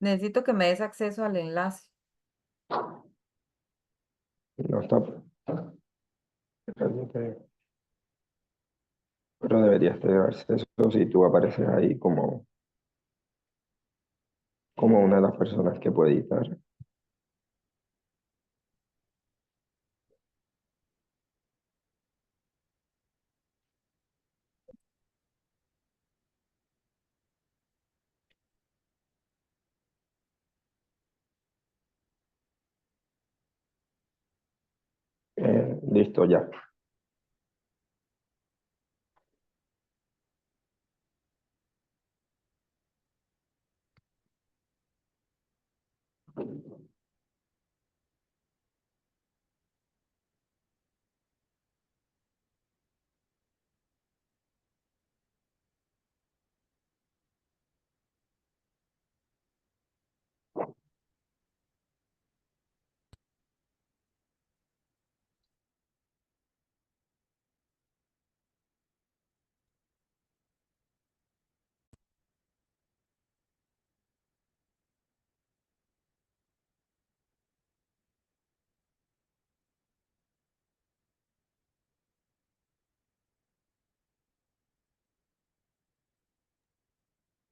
Necesito que me des acceso al enlace. No está, pero deberías tener acceso si tú apareces ahí como una de las personas que puede editar. Listo, ya.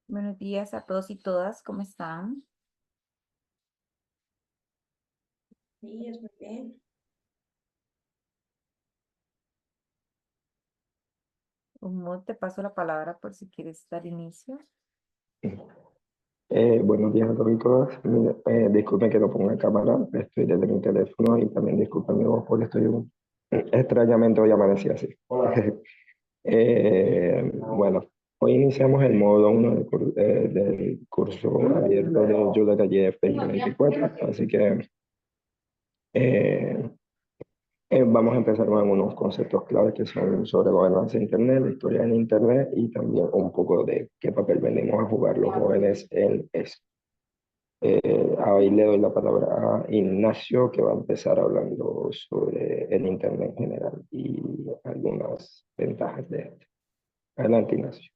Buenos días a todos y todas, ¿cómo están? Sí, es muy bien. Humor, te paso la palabra por si quieres dar inicio. Buenos días a todos y todas. Mire, disculpen que no ponga cámara, estoy desde mi teléfono y también disculpen mi voz porque extrañamente hoy amanecí así. Bueno, hoy iniciamos el módulo 1 del curso abierto de Joomla.js 2024, así que eh, vamos a empezar con algunos conceptos claves que son sobre gobernanza de Internet, la historia en Internet y también un poco de qué papel venimos a jugar los jóvenes en esto. Ahí le doy la palabra a Ignacio, que va a empezar hablando sobre el Internet en general y algunas ventajas de él. Adelante, Ignacio.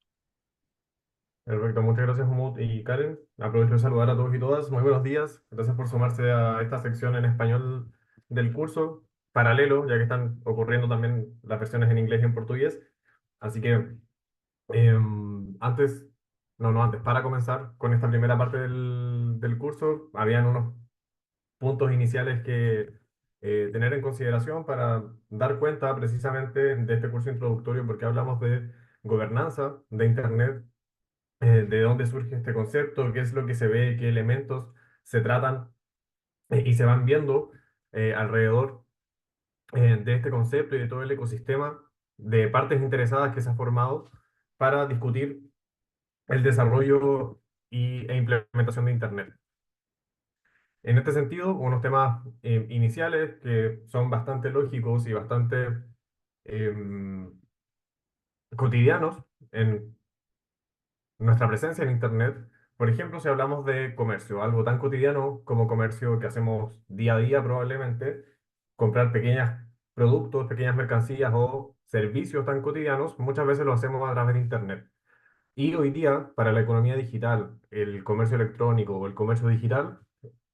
Perfecto, muchas gracias Humut y Karen. Aprovecho de saludar a todos y todas. Muy buenos días. Gracias por sumarse a esta sección en español del curso paralelo, ya que están ocurriendo también las versiones en inglés y en portugués. Así que antes, no antes, para comenzar con esta primera parte del curso, habían unos puntos iniciales que tener en consideración para dar cuenta precisamente de este curso introductorio, porque hablamos de gobernanza de Internet, de dónde surge este concepto, qué es lo que se ve, qué elementos se tratan y se van viendo alrededor de este concepto y de todo el ecosistema de partes interesadas que se ha formado para discutir el desarrollo e implementación de Internet. En este sentido, unos temas iniciales que son bastante lógicos y bastante em, cotidianos en nuestra presencia en Internet. Por ejemplo, si hablamos de comercio, algo tan cotidiano como comercio que hacemos día a día probablemente, comprar pequeños productos, pequeñas mercancías o servicios tan cotidianos, muchas veces lo hacemos a través de Internet. Y hoy día, para la economía digital, el comercio electrónico o el comercio digital,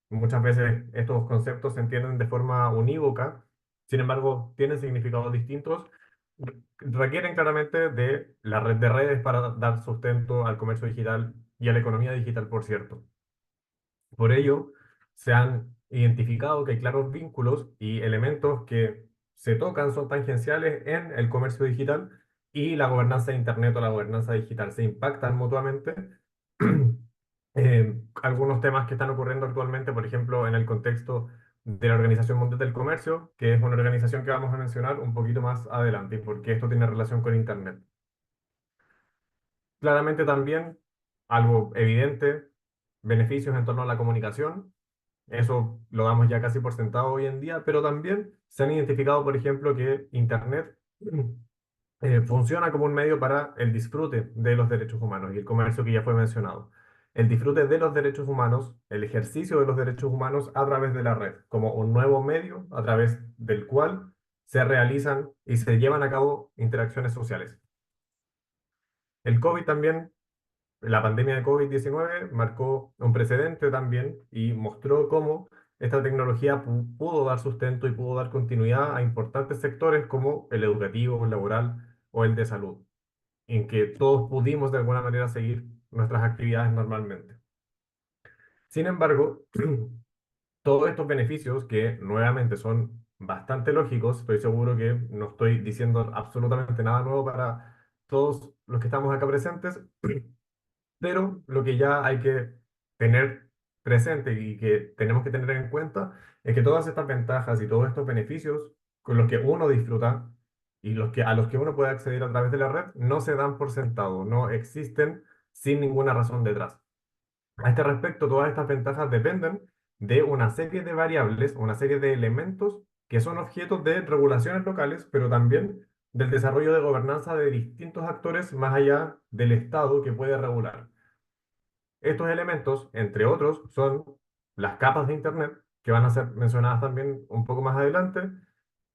muchas veces estos conceptos se entienden de forma unívoca, sin embargo, tienen significados distintos, requieren claramente de la red de redes para dar sustento al comercio digital y a la economía digital, por cierto. Por ello, se han identificado que hay claros vínculos y elementos que se tocan, son tangenciales en el comercio digital y la gobernanza de Internet o la gobernanza digital. Se impactan mutuamente. Algunos temas que están ocurriendo actualmente, por ejemplo, en el contexto de la Organización Mundial del Comercio, que es una organización que vamos a mencionar un poquito más adelante, porque esto tiene relación con Internet. Claramente también, algo evidente, beneficios en torno a la comunicación. Eso lo damos ya casi por sentado hoy en día, pero también se han identificado, por ejemplo, que Internet funciona como un medio para el disfrute de los derechos humanos y el comercio que ya fue mencionado. El disfrute de los derechos humanos, el ejercicio de los derechos humanos a través de la red, como un nuevo medio a través del cual se realizan y se llevan a cabo interacciones sociales. El COVID también la pandemia de COVID-19 marcó un precedente también y mostró cómo esta tecnología pudo dar sustento y pudo dar continuidad a importantes sectores como el educativo, el laboral o el de salud, en que todos pudimos de alguna manera seguir nuestras actividades normalmente. Sin embargo, todos estos beneficios, que nuevamente son bastante lógicos, estoy seguro que no estoy diciendo absolutamente nada nuevo para todos los que estamos acá presentes, pero lo que ya hay que tener presente y que tenemos que tener en cuenta es que todas estas ventajas y todos estos beneficios con los que uno disfruta y a los que uno puede acceder a través de la red no se dan por sentado, no existen sin ninguna razón detrás. A este respecto, todas estas ventajas dependen de una serie de variables, una serie de elementos que son objetos de regulaciones locales, pero también del desarrollo de gobernanza de distintos actores más allá del Estado que puede regular. Estos elementos, entre otros, son las capas de Internet, que van a ser mencionadas también un poco más adelante,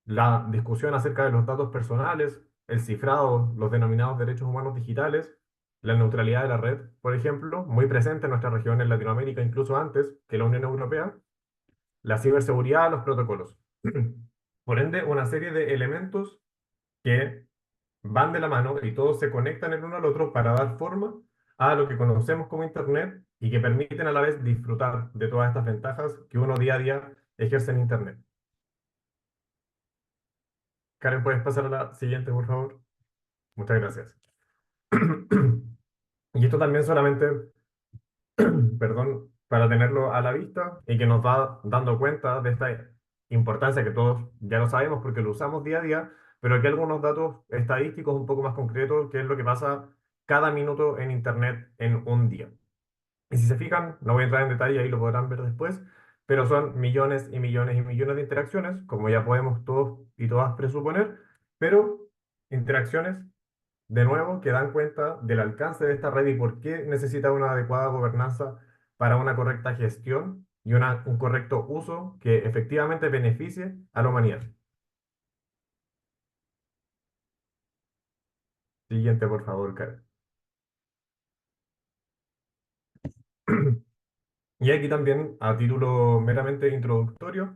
la discusión acerca de los datos personales, el cifrado, los denominados derechos humanos digitales, la neutralidad de la red, por ejemplo, muy presente en nuestra región, en Latinoamérica, incluso antes que la Unión Europea, la ciberseguridad, los protocolos. Por ende, una serie de elementos que van de la mano y todos se conectan el uno al otro para dar forma a lo que conocemos como Internet y que permiten a la vez disfrutar de todas estas ventajas que uno día a día ejerce en Internet. Karen, ¿puedes pasar a la siguiente, por favor? Muchas gracias. Y esto también solamente, perdón, para tenerlo a la vista y que nos va dando cuenta de esta importancia que todos ya lo sabemos porque lo usamos día a día, pero aquí algunos datos estadísticos un poco más concretos, que es lo que pasa cada minuto en Internet en un día. Y si se fijan, no voy a entrar en detalle, ahí lo podrán ver después, pero son millones y millones y millones de interacciones, como ya podemos todos y todas presuponer, pero interacciones de nuevo, que dan cuenta del alcance de esta red y por qué necesita una adecuada gobernanza para una correcta gestión y un correcto uso que efectivamente beneficie a la humanidad. Siguiente, por favor, Karen. Y aquí también, a título meramente introductorio,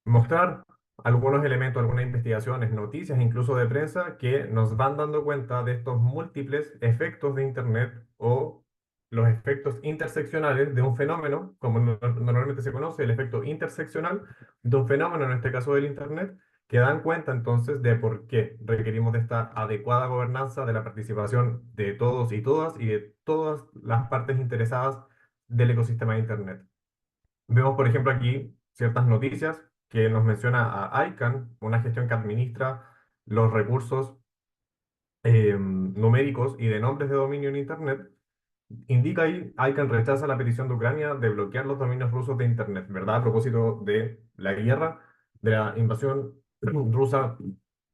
mostrar algunos elementos, algunas investigaciones, noticias, incluso de prensa, que nos van dando cuenta de estos múltiples efectos de Internet o los efectos interseccionales de un fenómeno, como normalmente se conoce, el efecto interseccional de un fenómeno, en este caso del Internet, que dan cuenta entonces de por qué requerimos de esta adecuada gobernanza, de la participación de todos y todas y de todas las partes interesadas del ecosistema de Internet. Vemos, por ejemplo, aquí ciertas noticias que nos menciona a ICANN, una gestión que administra los recursos numéricos y de nombres de dominio en Internet. Indica ahí, ICANN rechaza la petición de Ucrania de bloquear los dominios rusos de Internet, ¿verdad? A propósito de la guerra, de la invasión rusa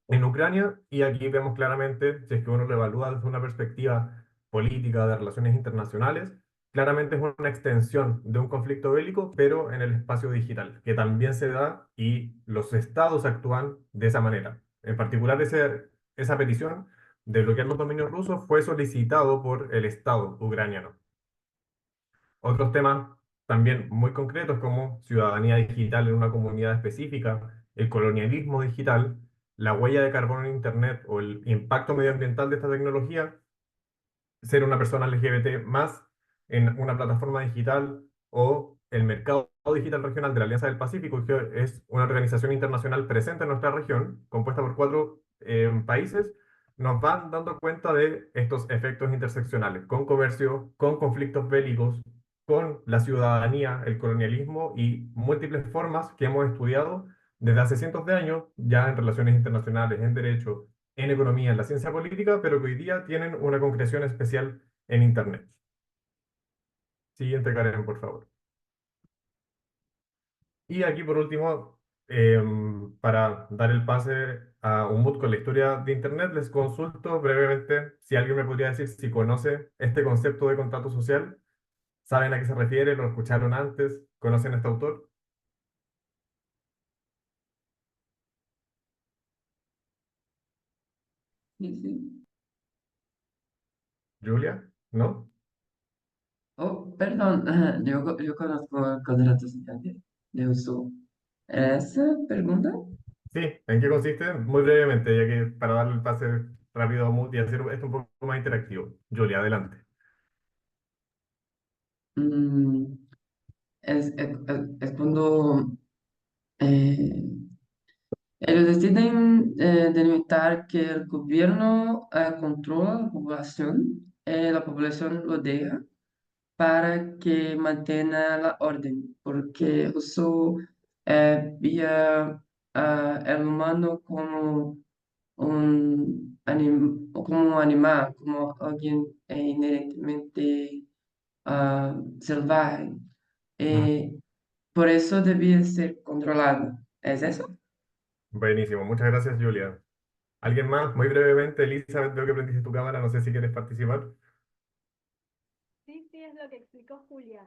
en Ucrania, y aquí vemos claramente, si es que uno lo evalúa desde una perspectiva política de relaciones internacionales, claramente es una extensión de un conflicto bélico, pero en el espacio digital, que también se da y los estados actúan de esa manera. En particular, esa petición de bloquear los dominios rusos fue solicitado por el Estado ucraniano. Otros temas también muy concretos como ciudadanía digital en una comunidad específica, el colonialismo digital, la huella de carbono en Internet o el impacto medioambiental de esta tecnología, ser una persona LGBT más en una plataforma digital o el mercado digital regional de la Alianza del Pacífico, que es una organización internacional presente en nuestra región, compuesta por 4 países, nos van dando cuenta de estos efectos interseccionales, con comercio, con conflictos bélicos, con la ciudadanía, el colonialismo y múltiples formas que hemos estudiado desde hace cientos de años, ya en relaciones internacionales, en derecho, en economía, en la ciencia política, pero que hoy día tienen una concreción especial en Internet. Siguiente, Karen, por favor. Y aquí, por último, para dar el pase a un mood con la historia de Internet, les consulto brevemente si alguien me podría decir si conoce este concepto de contrato social, saben a qué se refiere, lo escucharon antes, conocen a este autor. Sí, sí. Julia, ¿no? Oh, perdón, yo conozco el contrato de uso. ¿Esa pregunta? Sí, ¿en qué consiste? Muy brevemente, ya que para darle el pase rápido a Mood y hacer esto un poco más interactivo. Julia, adelante. Mm, es cuando eh, ellos deciden delimitar que el gobierno controla la población lo deja para que mantenga la orden, porque eso vía el humano como un animal, como alguien inherentemente salvaje. Mm, Eh, por eso debía ser controlado. ¿Es eso? buenísimo, muchas gracias, Julia. ¿Alguien más? Muy brevemente, Elizabeth, veo que prendiste tu cámara, no sé si quieres participar. Sí, sí, es lo que explicó Julia.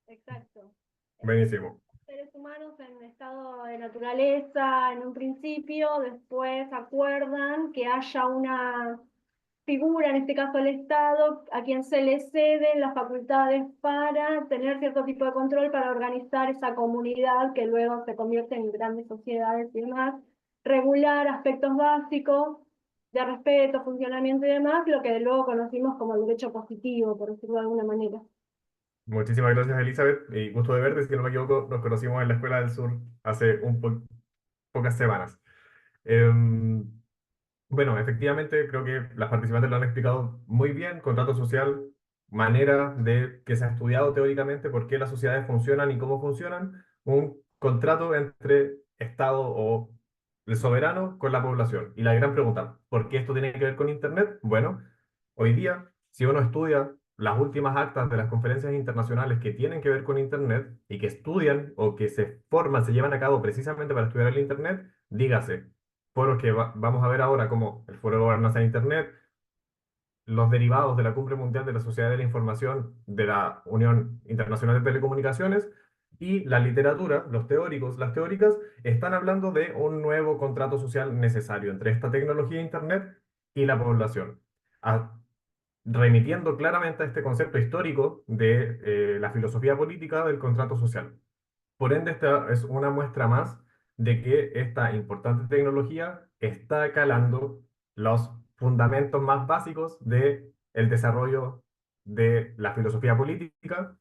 Exacto. Buenísimo. Seres humanos en estado de naturaleza en un principio, después acuerdan que haya una figura, en este caso el Estado, a quien se le ceden las facultades para tener cierto tipo de control para organizar esa comunidad que luego se convierte en grandes sociedades y demás, regular aspectos básicos de respeto, funcionamiento y demás, lo que luego conocimos como el derecho positivo, por decirlo de alguna manera. Muchísimas gracias, Elizabeth, y gusto de verte. Si no me equivoco, nos conocimos en la Escuela del Sur hace pocas semanas. Em, Bueno, efectivamente, creo que las participantes lo han explicado muy bien. Contrato social, manera de que se ha estudiado teóricamente por qué las sociedades funcionan y cómo funcionan. Un contrato entre Estado o el soberano con la población. Y la gran pregunta, ¿por qué esto tiene que ver con Internet? Bueno, hoy día, si uno estudia las últimas actas de las conferencias internacionales que tienen que ver con Internet y que estudian o que se forman, se llevan a cabo precisamente para estudiar el Internet, dígase foros que vamos a ver ahora, como el Foro de Gobernanza de Internet, los derivados de la Cumbre Mundial de la Sociedad de la Información de la Unión Internacional de Telecomunicaciones, y la literatura, los teóricos, las teóricas, están hablando de un nuevo contrato social necesario entre esta tecnología de Internet y la población, a- remitiendo claramente a este concepto histórico de la filosofía política del contrato social. Por ende, esta es una muestra más de que esta importante tecnología está calando los fundamentos más básicos de el desarrollo de la filosofía política,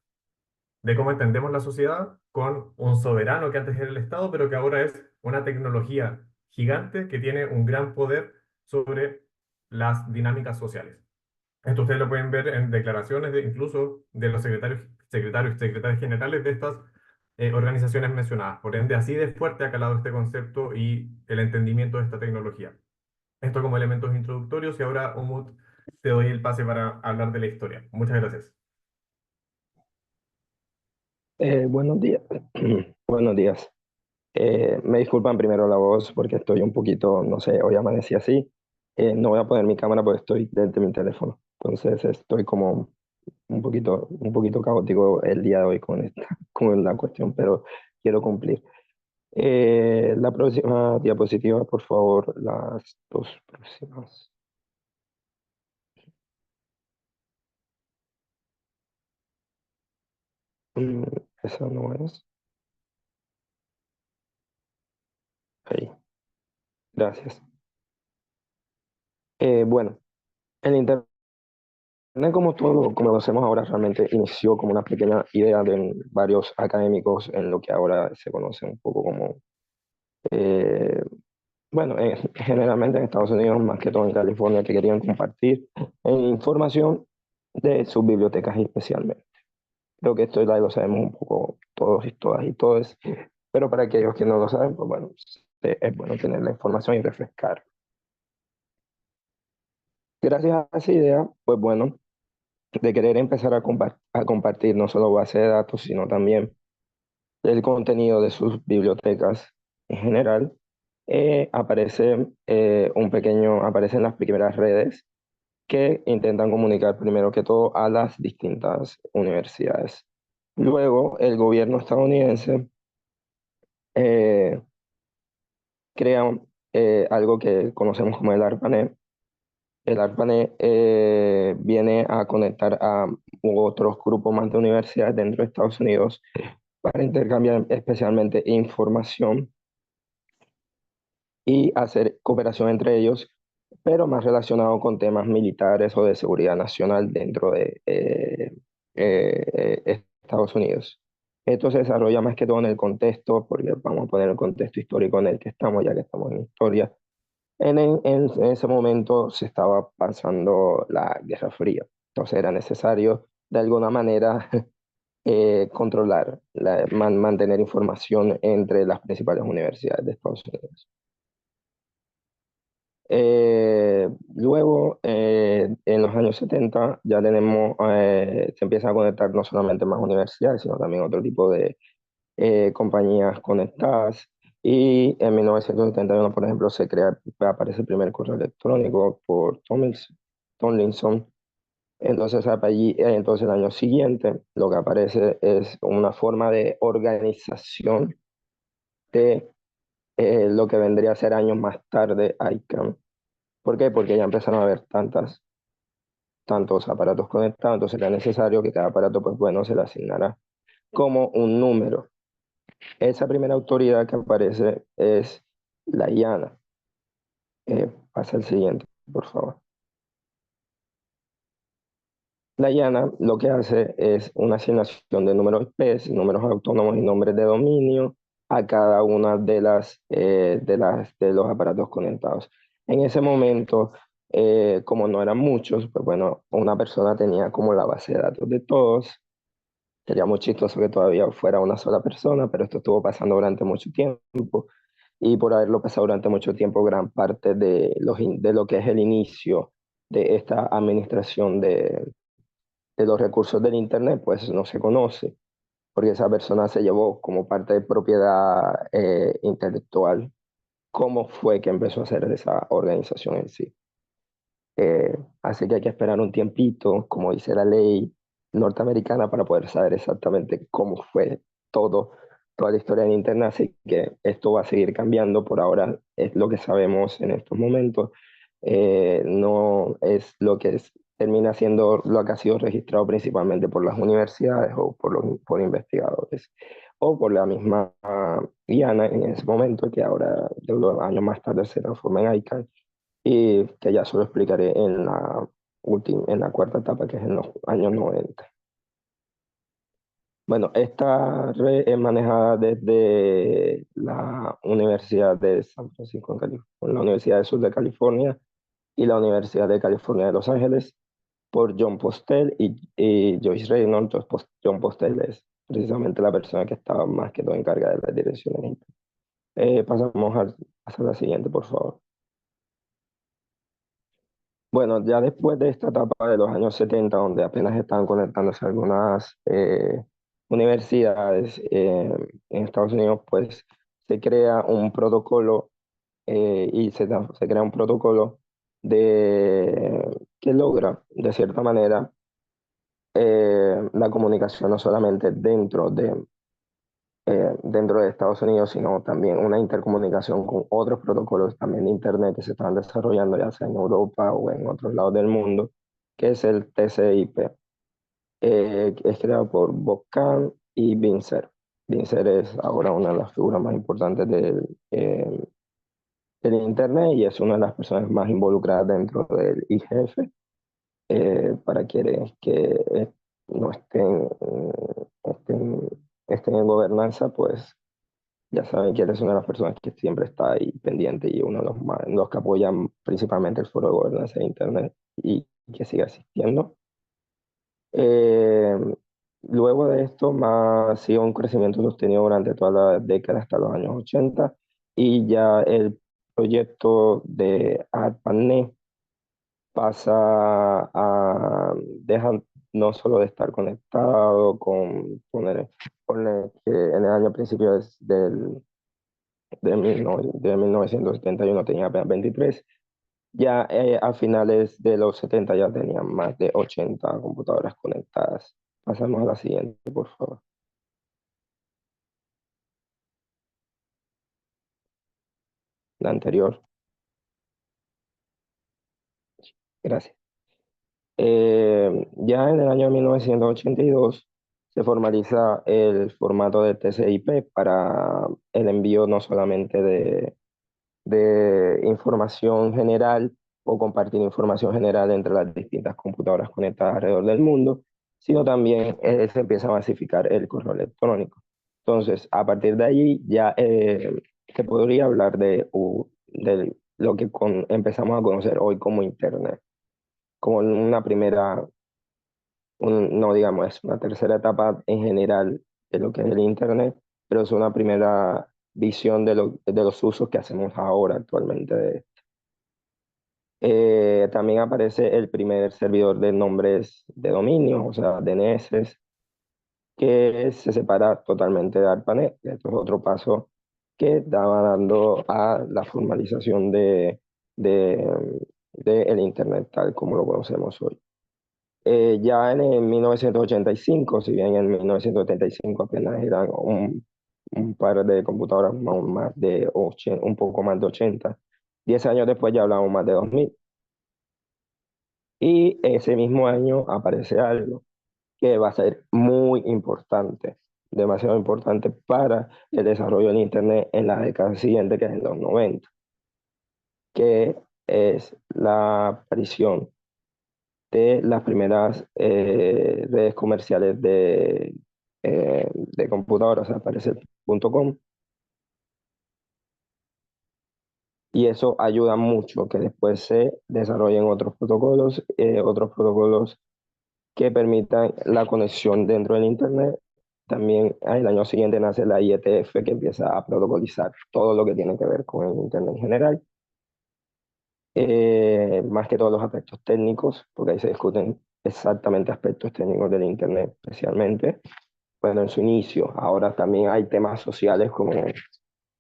de cómo entendemos la sociedad, con un soberano que antes era el Estado, pero que ahora es una tecnología gigante que tiene un gran poder sobre las dinámicas sociales. Esto ustedes lo pueden ver en declaraciones incluso de los secretarios y secretarias generales de estas organizaciones mencionadas. Por ende, así de fuerte ha calado este concepto y el entendimiento de esta tecnología. Esto como elementos introductorios, y ahora, Umut, te doy el pase para hablar de la historia. Muchas gracias. Buenos días. Buenos días. Me disculpan primero la voz porque estoy un poquito, no sé, hoy amanecí así. No voy a poner mi cámara porque estoy desde mi teléfono. Entonces estoy como un poquito caótico el día de hoy con con la cuestión, pero quiero cumplir. La próxima diapositiva, por favor, las dos próximas. Mm, Esa no es. Ahí, gracias. Bueno, el Internet, como todo, como lo hacemos ahora, realmente inició como una pequeña idea de varios académicos en lo que ahora se conoce un poco como, eh, bueno, generalmente en Estados Unidos, más que todo en California, que querían compartir información de sus bibliotecas especialmente. Creo que esto ya lo sabemos un poco todos y todas y todos, pero para aquellos que no lo saben, pues bueno, es bueno tener la información y refrescar. Gracias a esa idea, pues bueno, de querer empezar a compartir no solo base de datos, sino también el contenido de sus bibliotecas en general, aparecen las primeras redes que intentan comunicar primero que todo a las distintas universidades. Luego, el gobierno estadounidense eh, crea algo que conocemos como el ARPANET, El ARPANET viene a conectar a otros grupos más de universidades dentro de Estados Unidos para intercambiar especialmente información y hacer cooperación entre ellos, pero más relacionado con temas militares o de seguridad nacional dentro de Estados Unidos. Esto se desarrolla más que todo en el contexto, porque vamos a poner el contexto histórico en el que estamos, ya que estamos en historia. En ese momento se estaba pasando la Guerra Fría, entonces era necesario de alguna manera controlar, mantener información entre las principales universidades de Estados Unidos. Luego, en los años 70, ya tenemos, se empiezan a conectar no solamente más universidades, sino también otro tipo de compañías conectadas. Y en 1971, por ejemplo, aparece el primer correo electrónico por Tomlinson. Entonces, entonces el año siguiente, lo que aparece es una forma de organización de lo que vendría a ser años más tarde ICANN. ¿Por qué? Porque ya empezaron a haber tantos aparatos conectados, entonces era necesario que cada aparato, pues bueno, se le asignara como un número. Esa primera autoridad que aparece es la IANA. Pasa el siguiente, por favor. La IANA lo que hace es una asignación de números IPs, números autónomos y nombres de dominio a cada una de los aparatos conectados. En ese momento, como no eran muchos, pues bueno, una persona tenía como la base de datos de todos. Sería muy chistoso que todavía fuera una sola persona, pero esto estuvo pasando durante mucho tiempo. Y por haberlo pasado durante mucho tiempo, gran parte de lo que es el inicio de esta administración de los recursos del Internet, pues no se conoce, porque esa persona se llevó como parte de propiedad intelectual cómo fue que empezó a hacer esa organización en sí. Así que hay que esperar un tiempito, como dice la ley norteamericana, para poder saber exactamente cómo fue todo, toda la historia en Internet. Así que esto va a seguir cambiando. Por ahora es lo que sabemos en estos momentos. No es lo que termina siendo lo que ha sido registrado principalmente por las universidades o por investigadores o por la misma IANA en ese momento, que ahora, de unos años más tarde, se transforma en ICANN y que ya se lo explicaré en la cuarta etapa, que es en los años 90. Bueno, esta red es manejada desde la Universidad de San Francisco, en California, la Universidad del Sur de California y la Universidad de California de Los Ángeles por John Postel y Joyce Reynolds. Entonces, John Postel es precisamente la persona que estaba más que todo encargada de las direcciones. Pasamos a la siguiente, por favor. Bueno, ya después de esta etapa de los años 70, donde apenas estaban conectándose algunas universidades en Estados Unidos, pues se crea un protocolo se crea un protocolo que logra, de cierta manera, la comunicación no solamente dentro de Estados Unidos, sino también una intercomunicación con otros protocolos también de Internet que se están desarrollando ya sea en Europa o en otros lados del mundo, que es el TCP/IP. Que es creado por Bob Kahn y Vincer. Vincer es ahora una de las figuras más importantes del Internet y es una de las personas más involucradas dentro del IGF. Para quienes no estén en gobernanza, pues ya saben que él es una de las personas que siempre está ahí pendiente y uno de los que apoyan principalmente el foro de gobernanza de Internet y que sigue asistiendo. Eh, Luego de esto, más sido un crecimiento sostenido durante toda la década hasta los años 80 y ya el proyecto de ARPANET deja no solo de estar conectado ponle que en el año principio de 1971 tenía apenas 23, ya a finales de los 70 ya tenían más de 80 computadoras conectadas. Pasamos a la siguiente, por favor. La anterior. Gracias. Ya en el año 1982 se formaliza el formato de TCP para el envío no solamente de información general o compartir información general entre las distintas computadoras conectadas alrededor del mundo, sino también se empieza a masificar el correo electrónico. Entonces, a partir de allí ya se podría hablar de lo que empezamos a conocer hoy como Internet, como una primera, no digamos, es una tercera etapa en general de lo que es el Internet, pero es una primera visión de los usos que hacemos ahora actualmente. También aparece el primer servidor de nombres de dominio, o sea, DNS, que se separa totalmente de ARPANET. Esto es otro paso que estaba dando a la formalización de, de el Internet tal como lo conocemos hoy. Ya en el 1985, si bien en 1975 apenas eran un par de computadoras más de 80, un poco más de 80, 10 años después ya hablamos más de 2000. Y ese mismo año aparece algo que va a ser muy importante, demasiado importante para el desarrollo del Internet en la década siguiente, que es en los 90, que es la aparición de las primeras redes comerciales de computadoras, o sea, aparece el .com, y eso ayuda mucho que después se desarrollen otros protocolos que permitan la conexión dentro del Internet. También el año siguiente nace la IETF, que empieza a protocolizar todo lo que tiene que ver con el Internet en general, más que todos los aspectos técnicos, porque ahí se discuten exactamente aspectos técnicos del Internet, especialmente, bueno, en su inicio. Ahora también hay temas sociales, como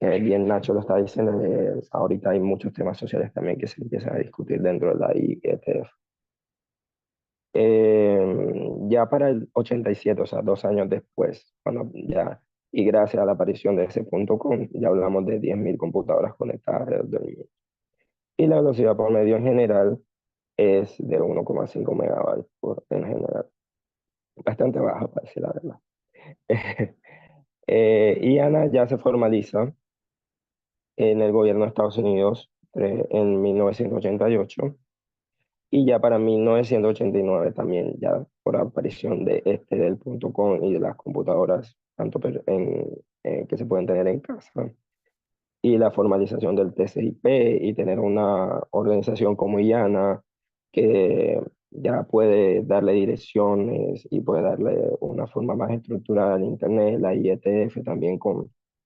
bien Nacho lo está diciendo, ahorita hay muchos temas sociales también que se empiezan a discutir dentro de la IETF. Ya para el 87, o sea, 2 años después, y gracias a la aparición de ese .com, ya hablamos de 10.000 computadoras conectadas alrededor del mundo. Y la velocidad por medio en general es de 1,5 megabytes en general. Bastante baja, para decir la verdad. Y ANA ya se formaliza en el gobierno de Estados Unidos en 1988. Y ya para 1989 también, ya por aparición del .com y de las computadoras, tanto que se pueden tener en casa, y la formalización del TCP y tener una organización como IANA que ya puede darle direcciones y puede darle una forma más estructurada al Internet, la IETF también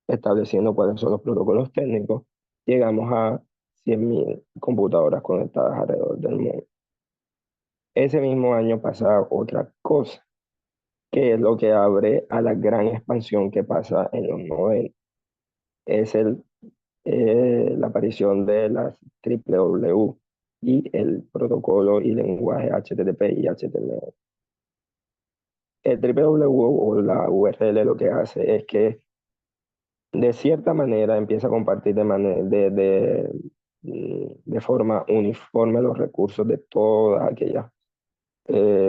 estableciendo cuáles son los protocolos técnicos, llegamos a 100.000 computadoras conectadas alrededor del mundo. Ese mismo año pasa otra cosa, que es lo que abre a la gran expansión que pasa en los 90. Es la aparición de las WW y el protocolo y lenguaje HTTP y HTML. El WW o la URL lo que hace es que de cierta manera empieza a compartir de forma uniforme los recursos de todas aquellas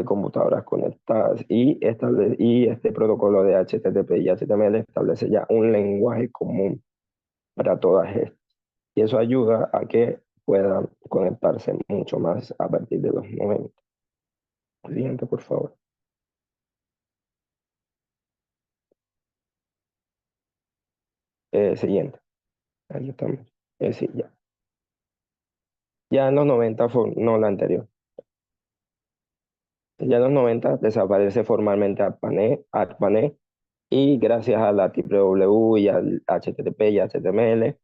computadoras conectadas, y este protocolo de HTTP y HTML establece ya un lenguaje común para todas estas. Y eso ayuda a que puedan conectarse mucho más a partir de los 90. Siguiente, por favor. Siguiente. Ahí estamos. Sí, ya. Ya en los 90, no la anterior. Ya en los 90 desaparece formalmente ARPANET, y gracias a la WW y al HTTP y HTML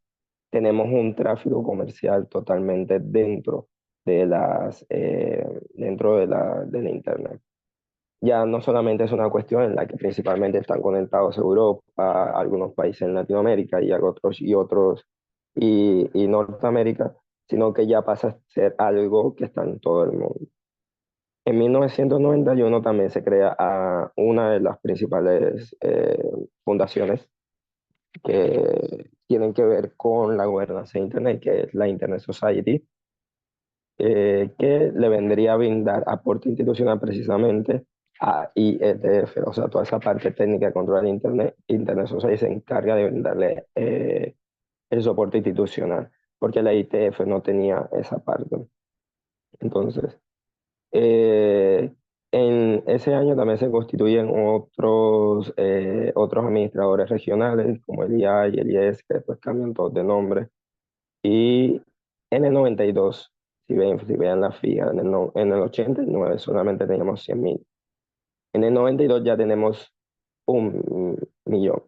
tenemos un tráfico comercial totalmente dentro de la Internet. Ya no solamente es una cuestión en la que principalmente están conectados Europa, algunos países en Latinoamérica y Norteamérica, sino que ya pasa a ser algo que está en todo el mundo. En 1991 también se crea una de las principales fundaciones que tienen que ver con la gobernanza de Internet, que es la Internet Society, que le vendría a brindar aporte institucional precisamente a IETF, o sea, toda esa parte técnica de control de Internet Social se encarga de brindarle el soporte institucional, porque la IETF no tenía esa parte. Entonces, en ese año también se constituyen otros administradores regionales, como el IA y el IES, que después cambian todos de nombre. Y en el 92, si vean la fija, en el 89 solamente teníamos 100.000. En el 92 ya tenemos 1.000.000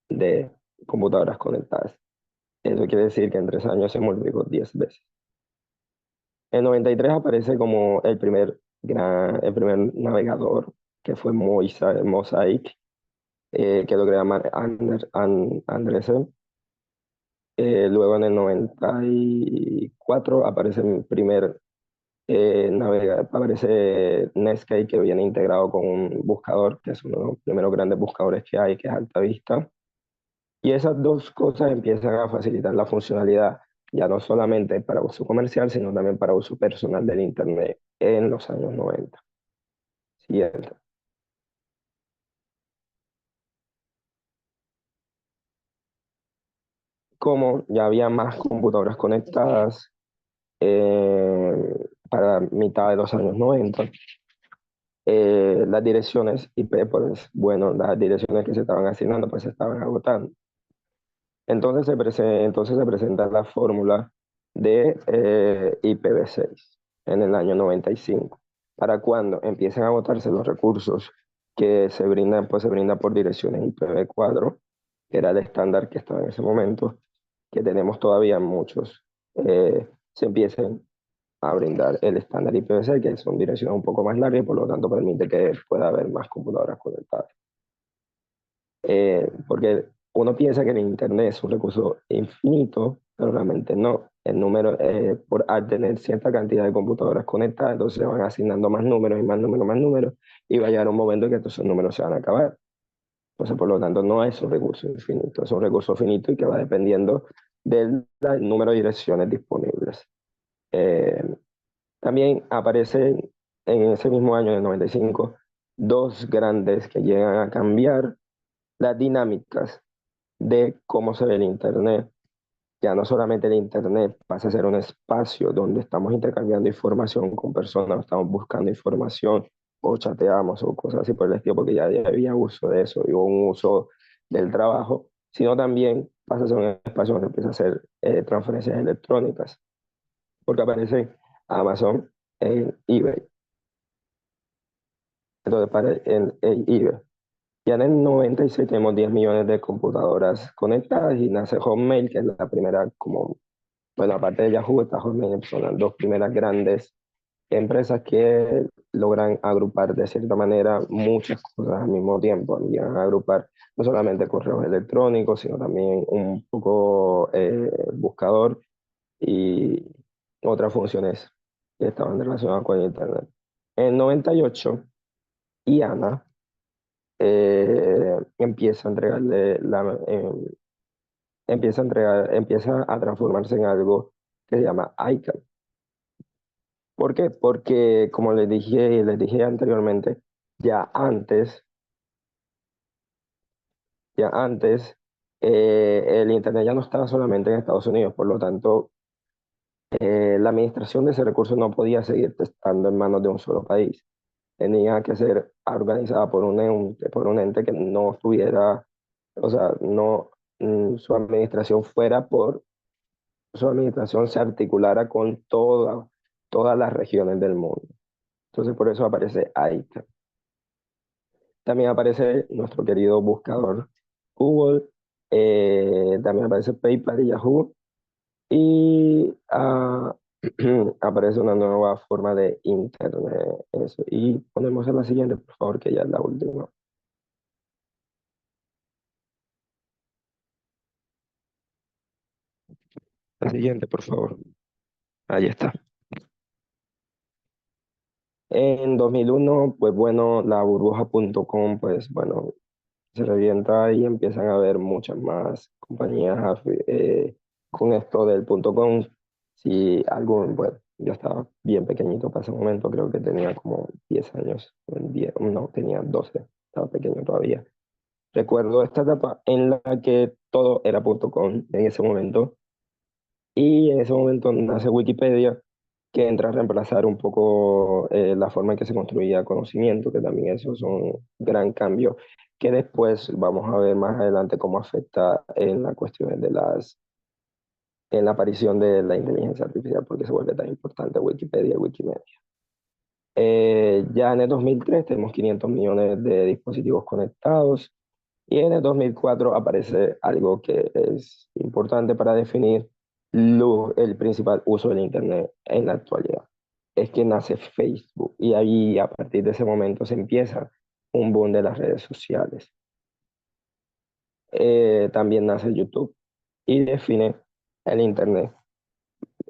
de computadoras conectadas. Eso quiere decir que en 3 años se multiplicó 10 veces. En 93 aparece como el primer navegador, que fue Mosaic, que lo crea Andresen. Luego en el 94 aparece el primer aparece Netscape, que viene integrado con un buscador, que es uno de los primeros grandes buscadores que hay, que es AltaVista. Y esas dos cosas empiezan a facilitar la funcionalidad, ya no solamente para uso comercial, sino también para uso personal del Internet en los años 90. Siguiente. Como ya había más computadoras conectadas para mitad de los años 90, las direcciones IP, pues bueno, las direcciones que se estaban asignando, pues se estaban agotando. Entonces entonces se presenta la fórmula de IPv6 en el año 95, para cuando empiecen a agotarse los recursos que se brindan, pues se brinda por direcciones IPv4, que era el estándar que estaba en ese momento, que tenemos todavía muchos, se empiecen a brindar el estándar IPv6, que son direcciones un poco más largas y por lo tanto permite que pueda haber más computadoras conectadas. Porque uno piensa que el Internet es un recurso infinito, pero realmente no. El número, al tener cierta cantidad de computadoras conectadas, entonces se van asignando más números y más números, más números, y va a llegar un momento en que esos números se van a acabar. Entonces, por lo tanto, no es un recurso infinito, es un recurso finito y que va dependiendo del número de direcciones disponibles. También aparecen en ese mismo año, en el 95, dos grandes que llegan a cambiar las dinámicas de cómo se ve el Internet. Ya no solamente el Internet pasa a ser un espacio donde estamos intercambiando información con personas, estamos buscando información o chateamos o cosas así por el estilo, porque ya había uso de eso y hubo un uso del trabajo, sino también pasa a ser un espacio donde empieza a hacer transferencias electrónicas, porque aparece Amazon en eBay. Entonces, en eBay. Ya en el 96 tenemos 10 millones de computadoras conectadas y nace Hotmail, que es la primera, como, bueno, aparte de Yahoo, está Hotmail, son las dos primeras grandes empresas que logran agrupar de cierta manera muchas cosas al mismo tiempo. Llegan a agrupar no solamente correos electrónicos, sino también un poco buscador y otras funciones que estaban relacionadas con Internet. En 98, IANA empieza a entregarle empieza a transformarse en algo que se llama ICANN. ¿Por qué? Porque, como les dije anteriormente, ya antes, ya antes, el Internet ya no estaba solamente en Estados Unidos, por lo tanto, la administración de ese recurso no podía seguir estando en manos de un solo país. Tenía que ser organizada por un ente que no estuviera, o sea, no, su administración su administración se articulara con todas las regiones del mundo. Entonces, por eso aparece AICA. También aparece nuestro querido buscador Google, también aparece PayPal y Yahoo, y aparece una nueva forma de Internet. Eso. Y ponemos en la siguiente, por favor, que ya es la última. La siguiente, por favor. Ahí está. En 2001, pues bueno, la burbuja.com, pues bueno, se revienta y empiezan a haber muchas más compañías con esto del .com. Si algún, bueno, yo estaba bien pequeñito para ese momento, creo que tenía como 10 años, no, tenía 12, estaba pequeño todavía. Recuerdo esta etapa en la que todo era .com en ese momento, y en ese momento nace Wikipedia, que entra a reemplazar un poco la forma en que se construía conocimiento, que también eso es un gran cambio, que después vamos a ver más adelante cómo afecta en las cuestiones en la aparición de la inteligencia artificial, porque se vuelve tan importante Wikipedia y Wikimedia. Ya en el 2003 tenemos 500 millones de dispositivos conectados, y en el 2004 aparece algo que es importante para definir el principal uso del Internet en la actualidad. Es que nace Facebook, y ahí a partir de ese momento se empieza un boom de las redes sociales. También nace YouTube y define el Internet.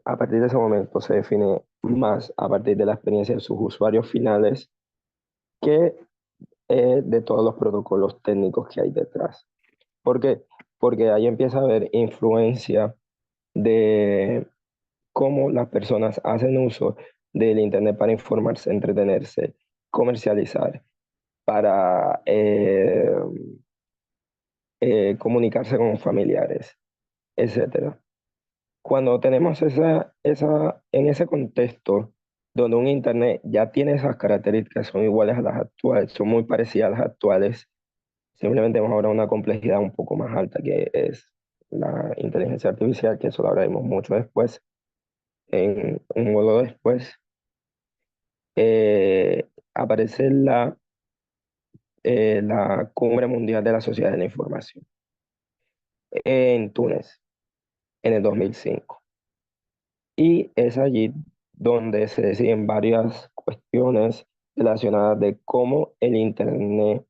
A partir de ese momento se define más a partir de la experiencia de sus usuarios finales que de todos los protocolos técnicos que hay detrás. ¿Por qué? Porque ahí empieza a haber influencia de cómo las personas hacen uso del Internet para informarse, entretenerse, comercializar, para comunicarse con familiares, etcétera. Cuando tenemos en ese contexto donde un Internet ya tiene esas características, son iguales a las actuales, son muy parecidas a las actuales, simplemente vemos ahora una complejidad un poco más alta, que es la inteligencia artificial, que eso lo hablaremos mucho después, en un modo después. Aparece la Cumbre Mundial de la Sociedad de la Información en Túnez en el 2005. Y es allí donde se deciden varias cuestiones relacionadas de cómo el Internet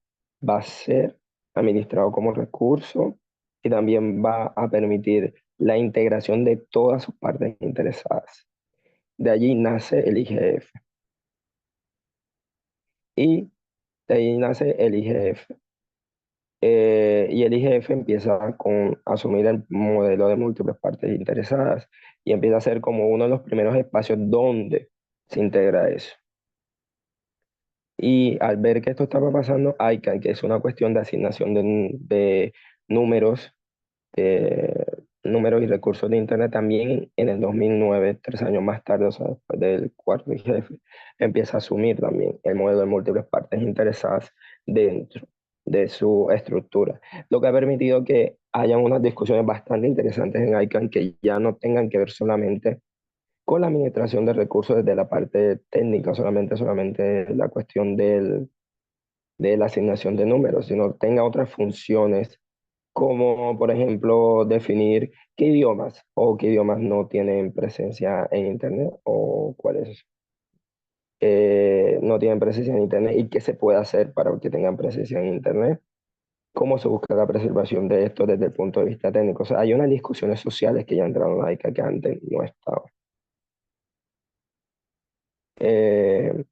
va a ser administrado como recurso, y también va a permitir la integración de todas sus partes interesadas. De allí nace el IGF. Y de ahí nace el IGF. Y el IGF empieza con asumir el modelo de múltiples partes interesadas, y empieza a ser como uno de los primeros espacios donde se integra eso. Y al ver que esto estaba pasando, ICANN, que es una cuestión de asignación de números, de números y recursos de Internet, también en el 2009, 3 años más tarde, o sea, después del cuarto IGF, empieza a asumir también el modelo de múltiples partes interesadas dentro de su estructura, lo que ha permitido que hayan unas discusiones bastante interesantes en ICANN, que ya no tengan que ver solamente con la administración de recursos desde la parte técnica, solamente la cuestión de la asignación de números, sino tenga otras funciones, como por ejemplo definir qué idiomas o qué idiomas no tienen presencia en Internet, o cuáles no tienen presencia en Internet y qué se puede hacer para que tengan presencia en Internet, cómo se busca la preservación de esto desde el punto de vista técnico. O sea, hay unas discusiones sociales que ya entraron en la ICA que antes no estaban. Eh,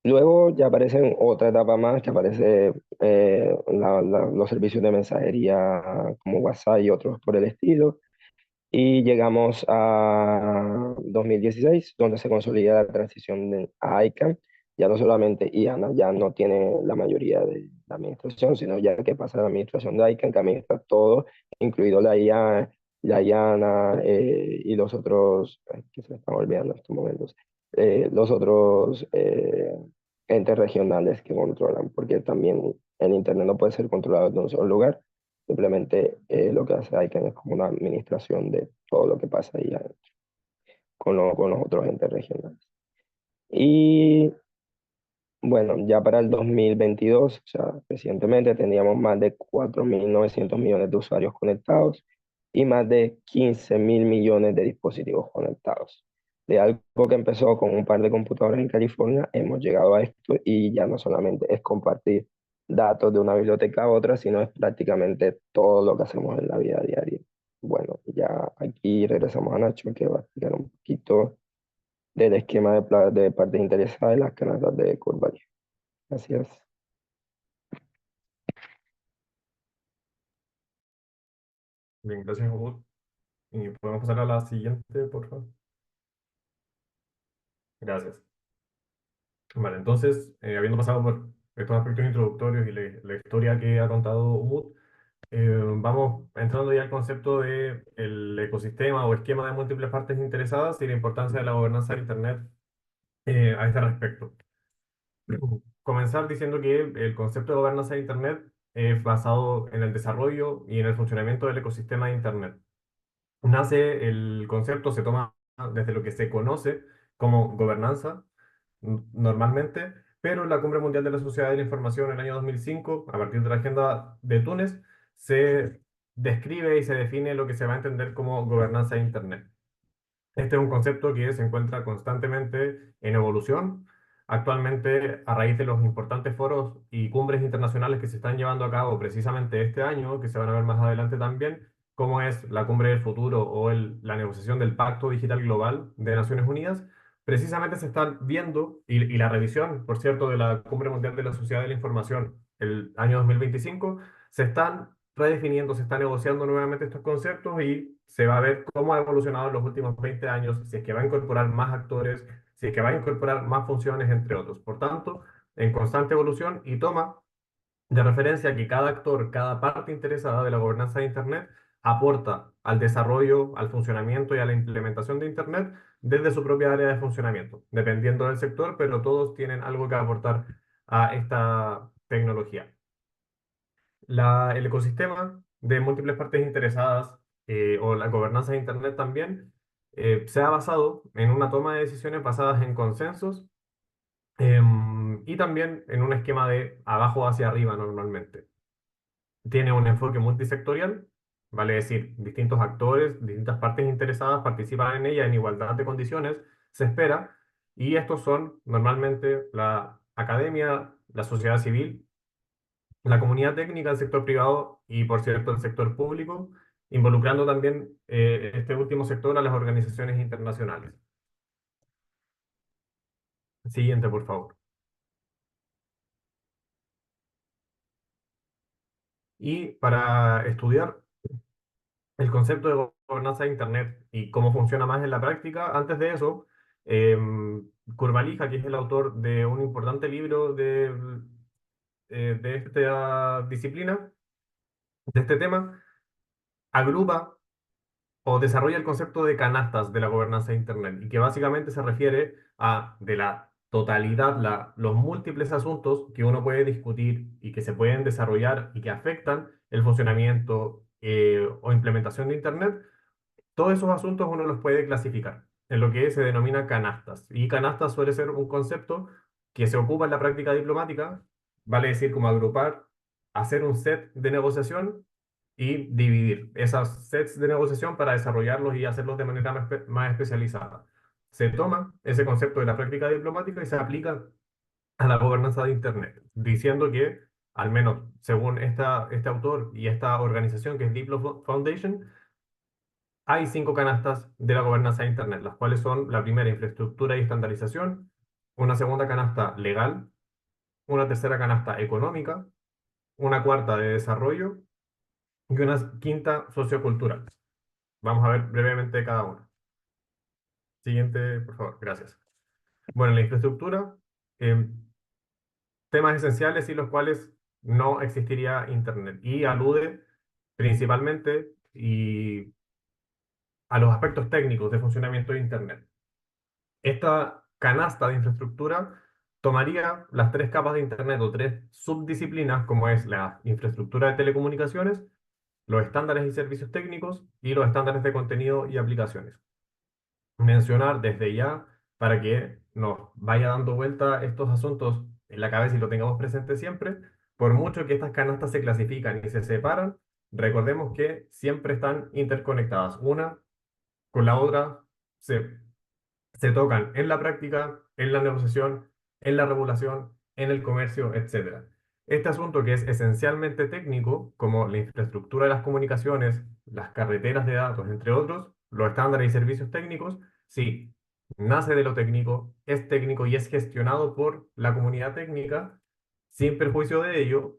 Luego ya aparece otra etapa más, que aparece los servicios de mensajería como WhatsApp y otros por el estilo. Y llegamos a 2016, donde se consolida la transición a ICANN. Ya no solamente IANA ya no tiene la mayoría de la administración, sino ya que pasa a la administración de ICANN, que administra todo, incluido la IANA, y los otros, que se me están olvidando en estos momentos, los otros entes regionales que controlan, porque también el Internet no puede ser controlado de un solo lugar. Simplemente lo que hace ICANN es como una administración de todo lo que pasa ahí adentro, con los otros entes regionales. Y bueno, ya para el 2022, o sea, recientemente teníamos más de 4.900 millones de usuarios conectados y más de 15.000 millones de dispositivos conectados. De algo que empezó con un par de computadoras en California, hemos llegado a esto, y ya no solamente es compartir datos de una biblioteca a otra, sino es prácticamente todo lo que hacemos en la vida diaria. Bueno, ya aquí regresamos a Nacho, que va a explicar un poquito del esquema de partes interesadas de las canastas de Curvalia. Gracias. Bien, gracias, Hugo. Y podemos pasar a la siguiente, por favor. Gracias. Vale, entonces, habiendo pasado por estos aspectos introductorios y la historia que ha contado Umut, vamos entrando ya al concepto de el ecosistema o esquema de múltiples partes interesadas y la importancia de la gobernanza de Internet a este respecto. Comenzar diciendo que el concepto de gobernanza de Internet es basado en el desarrollo y en el funcionamiento del ecosistema de Internet. Nace el concepto, se toma desde lo que se conoce como gobernanza normalmente, pero en la Cumbre Mundial de la Sociedad de la Información en el año 2005, a partir de la Agenda de Túnez, se describe y se define lo que se va a entender como gobernanza de Internet. Este es un concepto que se encuentra constantemente en evolución. Actualmente, a raíz de los importantes foros y cumbres internacionales que se están llevando a cabo precisamente este año, que se van a ver más adelante también, como es la Cumbre del Futuro o la negociación del Pacto Digital Global de Naciones Unidas, precisamente se están viendo, y la revisión, por cierto, de la Cumbre Mundial de la Sociedad de la Información el año 2025, se están redefiniendo, se están negociando nuevamente estos conceptos y se va a ver cómo ha evolucionado en los últimos 20 años, si es que va a incorporar más actores, si es que va a incorporar más funciones, entre otros. Por tanto, en constante evolución y toma de referencia que cada actor, cada parte interesada de la gobernanza de Internet aporta al desarrollo, al funcionamiento y a la implementación de Internet desde su propia área de funcionamiento, dependiendo del sector, pero todos tienen algo que aportar a esta tecnología. El ecosistema de múltiples partes interesadas o la gobernanza de Internet también se ha basado en una toma de decisiones basadas en consensos y también en un esquema de abajo hacia arriba normalmente. Tiene un enfoque multisectorial, vale decir, distintos actores, distintas partes interesadas participan en ella en igualdad de condiciones, se espera, y estos son normalmente la academia, la sociedad civil, la comunidad técnica, el sector privado y, por cierto, el sector público, involucrando también este último sector a las organizaciones internacionales. Siguiente, por favor. Y para estudiar el concepto de gobernanza de Internet y cómo funciona más en la práctica, antes de eso, Curvalija, que es el autor de un importante libro de esta disciplina, de este tema, agrupa o desarrolla el concepto de canastas de la gobernanza de Internet y que básicamente se refiere a de la totalidad, los múltiples asuntos que uno puede discutir y que se pueden desarrollar y que afectan el funcionamiento o implementación de Internet. Todos esos asuntos uno los puede clasificar en lo que se denomina canastas. Y canastas suele ser un concepto que se ocupa en la práctica diplomática, vale decir como agrupar, hacer un set de negociación y dividir esos sets de negociación para desarrollarlos y hacerlos de manera más especializada. Se toma ese concepto de la práctica diplomática y se aplica a la gobernanza de Internet, diciendo que, al menos según este autor y esta organización que es Diplo Foundation, hay 5 canastas de la gobernanza de Internet, las cuales son la primera, infraestructura y estandarización, una segunda canasta legal, una tercera canasta económica, una cuarta de desarrollo y una quinta sociocultural. Vamos a ver brevemente cada una. Siguiente, por favor, gracias. Bueno, la infraestructura, temas esenciales sin los cuales no existiría Internet y alude principalmente a los aspectos técnicos de funcionamiento de Internet. Esta canasta de infraestructura tomaría las 3 capas de Internet o 3 subdisciplinas, como es la infraestructura de telecomunicaciones, los estándares y servicios técnicos y los estándares de contenido y aplicaciones. Mencionar desde ya, para que nos vaya dando vuelta estos asuntos en la cabeza y lo tengamos presente siempre, por mucho que estas canastas se clasifican y se separan, recordemos que siempre están interconectadas. Una con la otra se tocan en la práctica, en la negociación, en la regulación, en el comercio, etc. Este asunto que es esencialmente técnico, como la infraestructura de las comunicaciones, las carreteras de datos, entre otros, los estándares y servicios técnicos, sí, nace de lo técnico, es técnico y es gestionado por la comunidad técnica, sin perjuicio de ello.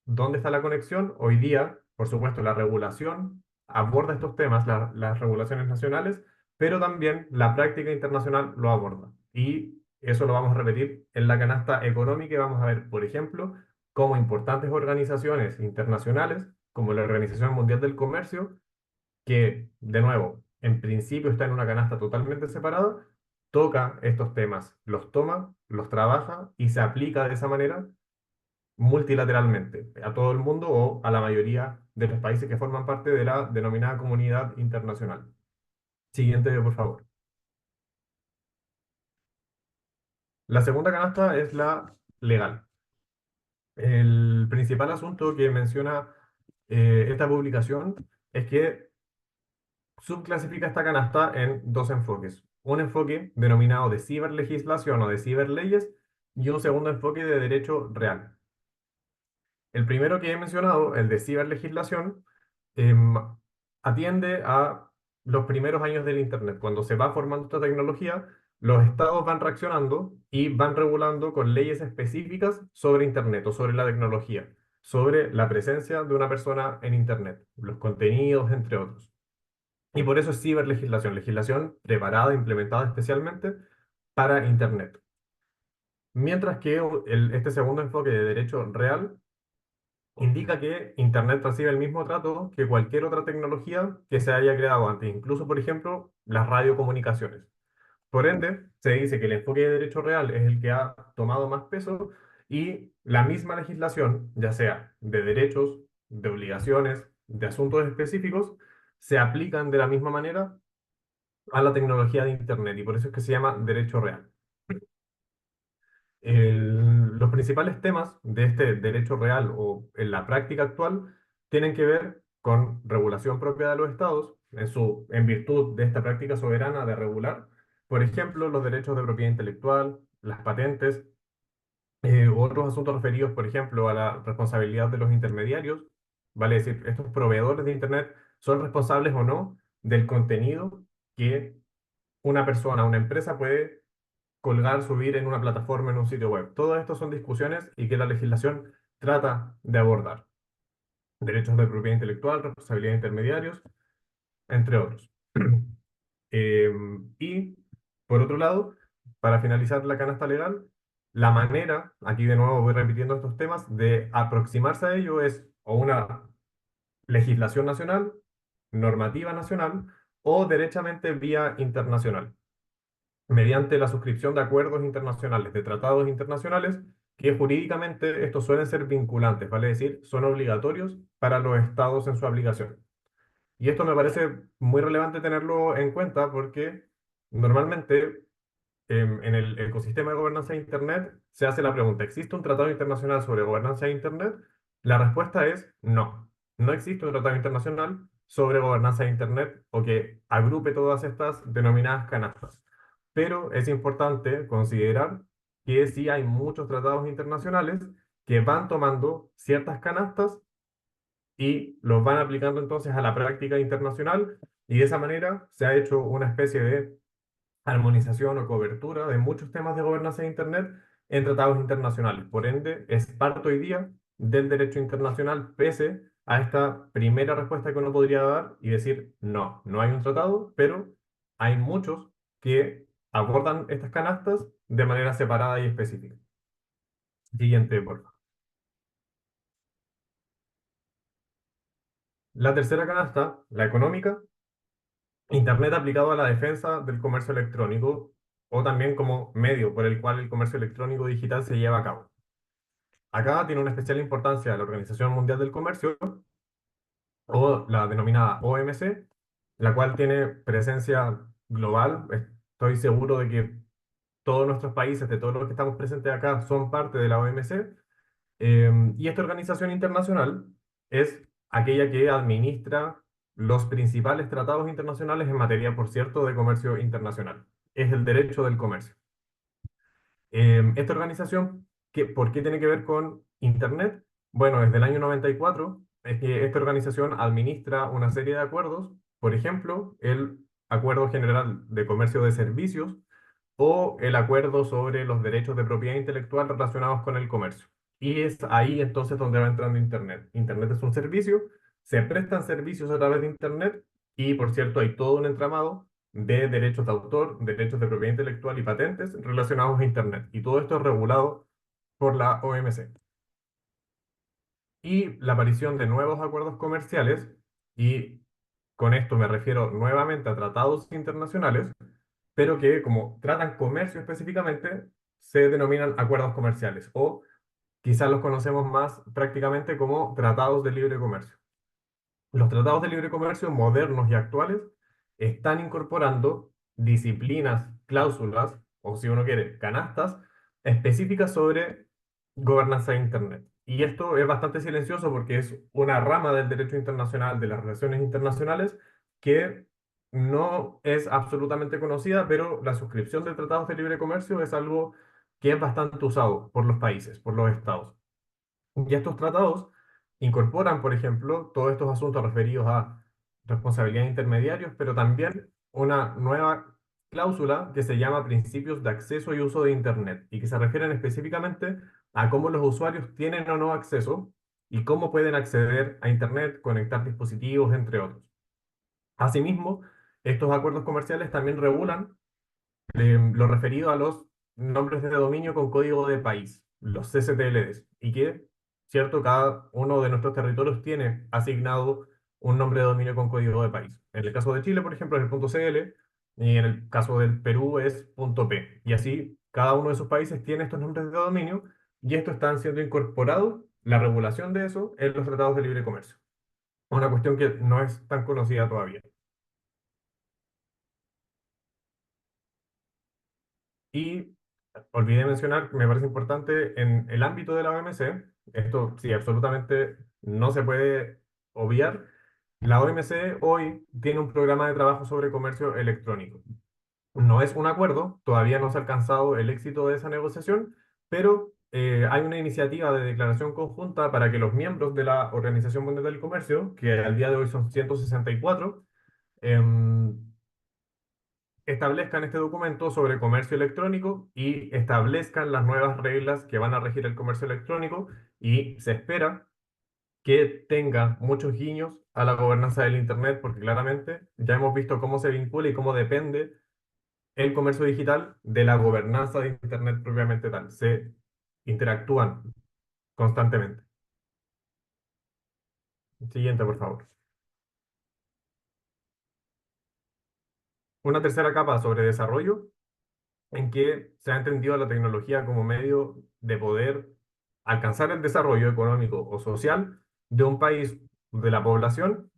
¿Dónde está la conexión? Hoy día, por supuesto, la regulación aborda estos temas, las regulaciones nacionales, pero también la práctica internacional lo aborda. Y eso lo vamos a repetir en la canasta económica y vamos a ver, por ejemplo, cómo importantes organizaciones internacionales, como la Organización Mundial del Comercio, que, de nuevo, en principio está en una canasta totalmente separada, toca estos temas, los toma, los trabaja y se aplica de esa manera multilateralmente a todo el mundo o a la mayoría de los países que forman parte de la denominada comunidad internacional. Siguiente, por favor. La segunda canasta es la legal. El principal asunto que menciona esta publicación es que subclasifica esta canasta en dos enfoques. Un enfoque denominado de ciberlegislación o de ciberleyes y un segundo enfoque de derecho real. El primero que he mencionado, el de ciberlegislación, em, atiende a los primeros años del Internet. Cuando se va formando esta tecnología, los estados van reaccionando y van regulando con leyes específicas sobre Internet o sobre la tecnología, sobre la presencia de una persona en Internet, los contenidos, entre otros. Y por eso es ciberlegislación, legislación preparada, implementada especialmente para Internet. Mientras que este segundo enfoque de derecho real indica que Internet recibe el mismo trato que cualquier otra tecnología que se haya creado antes, incluso, por ejemplo, las radiocomunicaciones. Por ende, se dice que el enfoque de derecho real es el que ha tomado más peso y la misma legislación, ya sea de derechos, de obligaciones, de asuntos específicos, se aplican de la misma manera a la tecnología de Internet y por eso es que se llama derecho real. Los principales temas de este derecho real o en la práctica actual tienen que ver con regulación propia de los estados en virtud de esta práctica soberana de regular, por ejemplo, los derechos de propiedad intelectual, las patentes, u otros asuntos referidos, por ejemplo, a la responsabilidad de los intermediarios, vale decir, estos proveedores de Internet son responsables o no del contenido que una persona, una empresa puede colgar, subir en una plataforma, en un sitio web. Todo esto son discusiones y que la legislación trata de abordar. Derechos de propiedad intelectual, responsabilidad de intermediarios, entre otros. Y, por otro lado, para finalizar la canasta legal, la manera, aquí de nuevo voy repitiendo estos temas, de aproximarse a ello es o una legislación nacional, normativa nacional, o derechamente vía internacional, mediante la suscripción de acuerdos internacionales, de tratados internacionales, que jurídicamente estos suelen ser vinculantes, vale decir, son obligatorios para los estados en su aplicación. Y esto me parece muy relevante tenerlo en cuenta porque normalmente en el ecosistema de gobernanza de Internet se hace la pregunta, ¿existe un tratado internacional sobre gobernanza de Internet? La respuesta es no, no existe un tratado internacional sobre gobernanza de Internet o que agrupe todas estas denominadas canastas. Pero es importante considerar que sí hay muchos tratados internacionales que van tomando ciertas canastas y los van aplicando entonces a la práctica internacional y de esa manera se ha hecho una especie de armonización o cobertura de muchos temas de gobernanza de Internet en tratados internacionales. Por ende, es parte hoy día del derecho internacional pese a esta primera respuesta que uno podría dar y decir, no, no hay un tratado, pero hay muchos que abordan estas canastas de manera separada y específica. Siguiente, por favor. La tercera canasta, la económica, Internet aplicado a la defensa del comercio electrónico o también como medio por el cual el comercio electrónico digital se lleva a cabo. Acá tiene una especial importancia la Organización Mundial del Comercio o la denominada OMC, la cual tiene presencia global. Estoy seguro de que todos nuestros países, de todos los que estamos presentes acá, son parte de la OMC. Y esta organización internacional es aquella que administra los principales tratados internacionales en materia, por cierto, de comercio internacional. Es el derecho del comercio. Esta organización, ¿por qué tiene que ver con Internet? Bueno, desde el año 94 es que esta organización administra una serie de acuerdos, por ejemplo, el Acuerdo General de Comercio de Servicios o el acuerdo sobre los derechos de propiedad intelectual relacionados con el comercio. Y es ahí entonces donde va entrando Internet. Internet es un servicio, se prestan servicios a través de Internet y, por cierto, hay todo un entramado de derechos de autor, derechos de propiedad intelectual y patentes relacionados a Internet. Y todo esto es regulado por la OMC. Y la aparición de nuevos acuerdos comerciales, y con esto me refiero nuevamente a tratados internacionales, pero que como tratan comercio específicamente, se denominan acuerdos comerciales, o quizás los conocemos más prácticamente como tratados de libre comercio. Los tratados de libre comercio modernos y actuales están incorporando disciplinas, cláusulas, o si uno quiere, canastas específicas sobre gobernanza de Internet. Y esto es bastante silencioso porque es una rama del derecho internacional, de las relaciones internacionales, que no es absolutamente conocida, pero la suscripción de tratados de libre comercio es algo que es bastante usado por los países, por los estados. Y estos tratados incorporan, por ejemplo, todos estos asuntos referidos a responsabilidad de intermediarios, pero también una nueva cláusula que se llama principios de acceso y uso de Internet y que se refieren específicamente a cómo los usuarios tienen o no acceso y cómo pueden acceder a Internet, conectar dispositivos, entre otros. Asimismo, estos acuerdos comerciales también regulan lo referido a los nombres de dominio con código de país, los CCTLDs, y que, cierto, cada uno de nuestros territorios tiene asignado un nombre de dominio con código de país. En el caso de Chile, por ejemplo, es el .cl, y en el caso del Perú es .p. Y así, cada uno de esos países tiene estos nombres de dominio, y estos están siendo incorporados, la regulación de eso, en los tratados de libre comercio. Una cuestión que no es tan conocida todavía. Y olvidé mencionar, me parece importante, en el ámbito de la OMC, esto sí, absolutamente no se puede obviar, la OMC hoy tiene un programa de trabajo sobre comercio electrónico. No es un acuerdo, todavía no se ha alcanzado el éxito de esa negociación, pero hay una iniciativa de declaración conjunta para que los miembros de la Organización Mundial del Comercio, que al día de hoy son 164, em, establezcan este documento sobre comercio electrónico y establezcan las nuevas reglas que van a regir el comercio electrónico, y se espera que tenga muchos guiños a la gobernanza del Internet, porque claramente ya hemos visto cómo se vincula y cómo depende el comercio digital de la gobernanza de Internet propiamente tal. Se interactúan constantemente. Siguiente, por favor. Una tercera capa sobre desarrollo, en que se ha entendido la tecnología como medio de poder alcanzar el desarrollo económico o social de un país, de la población,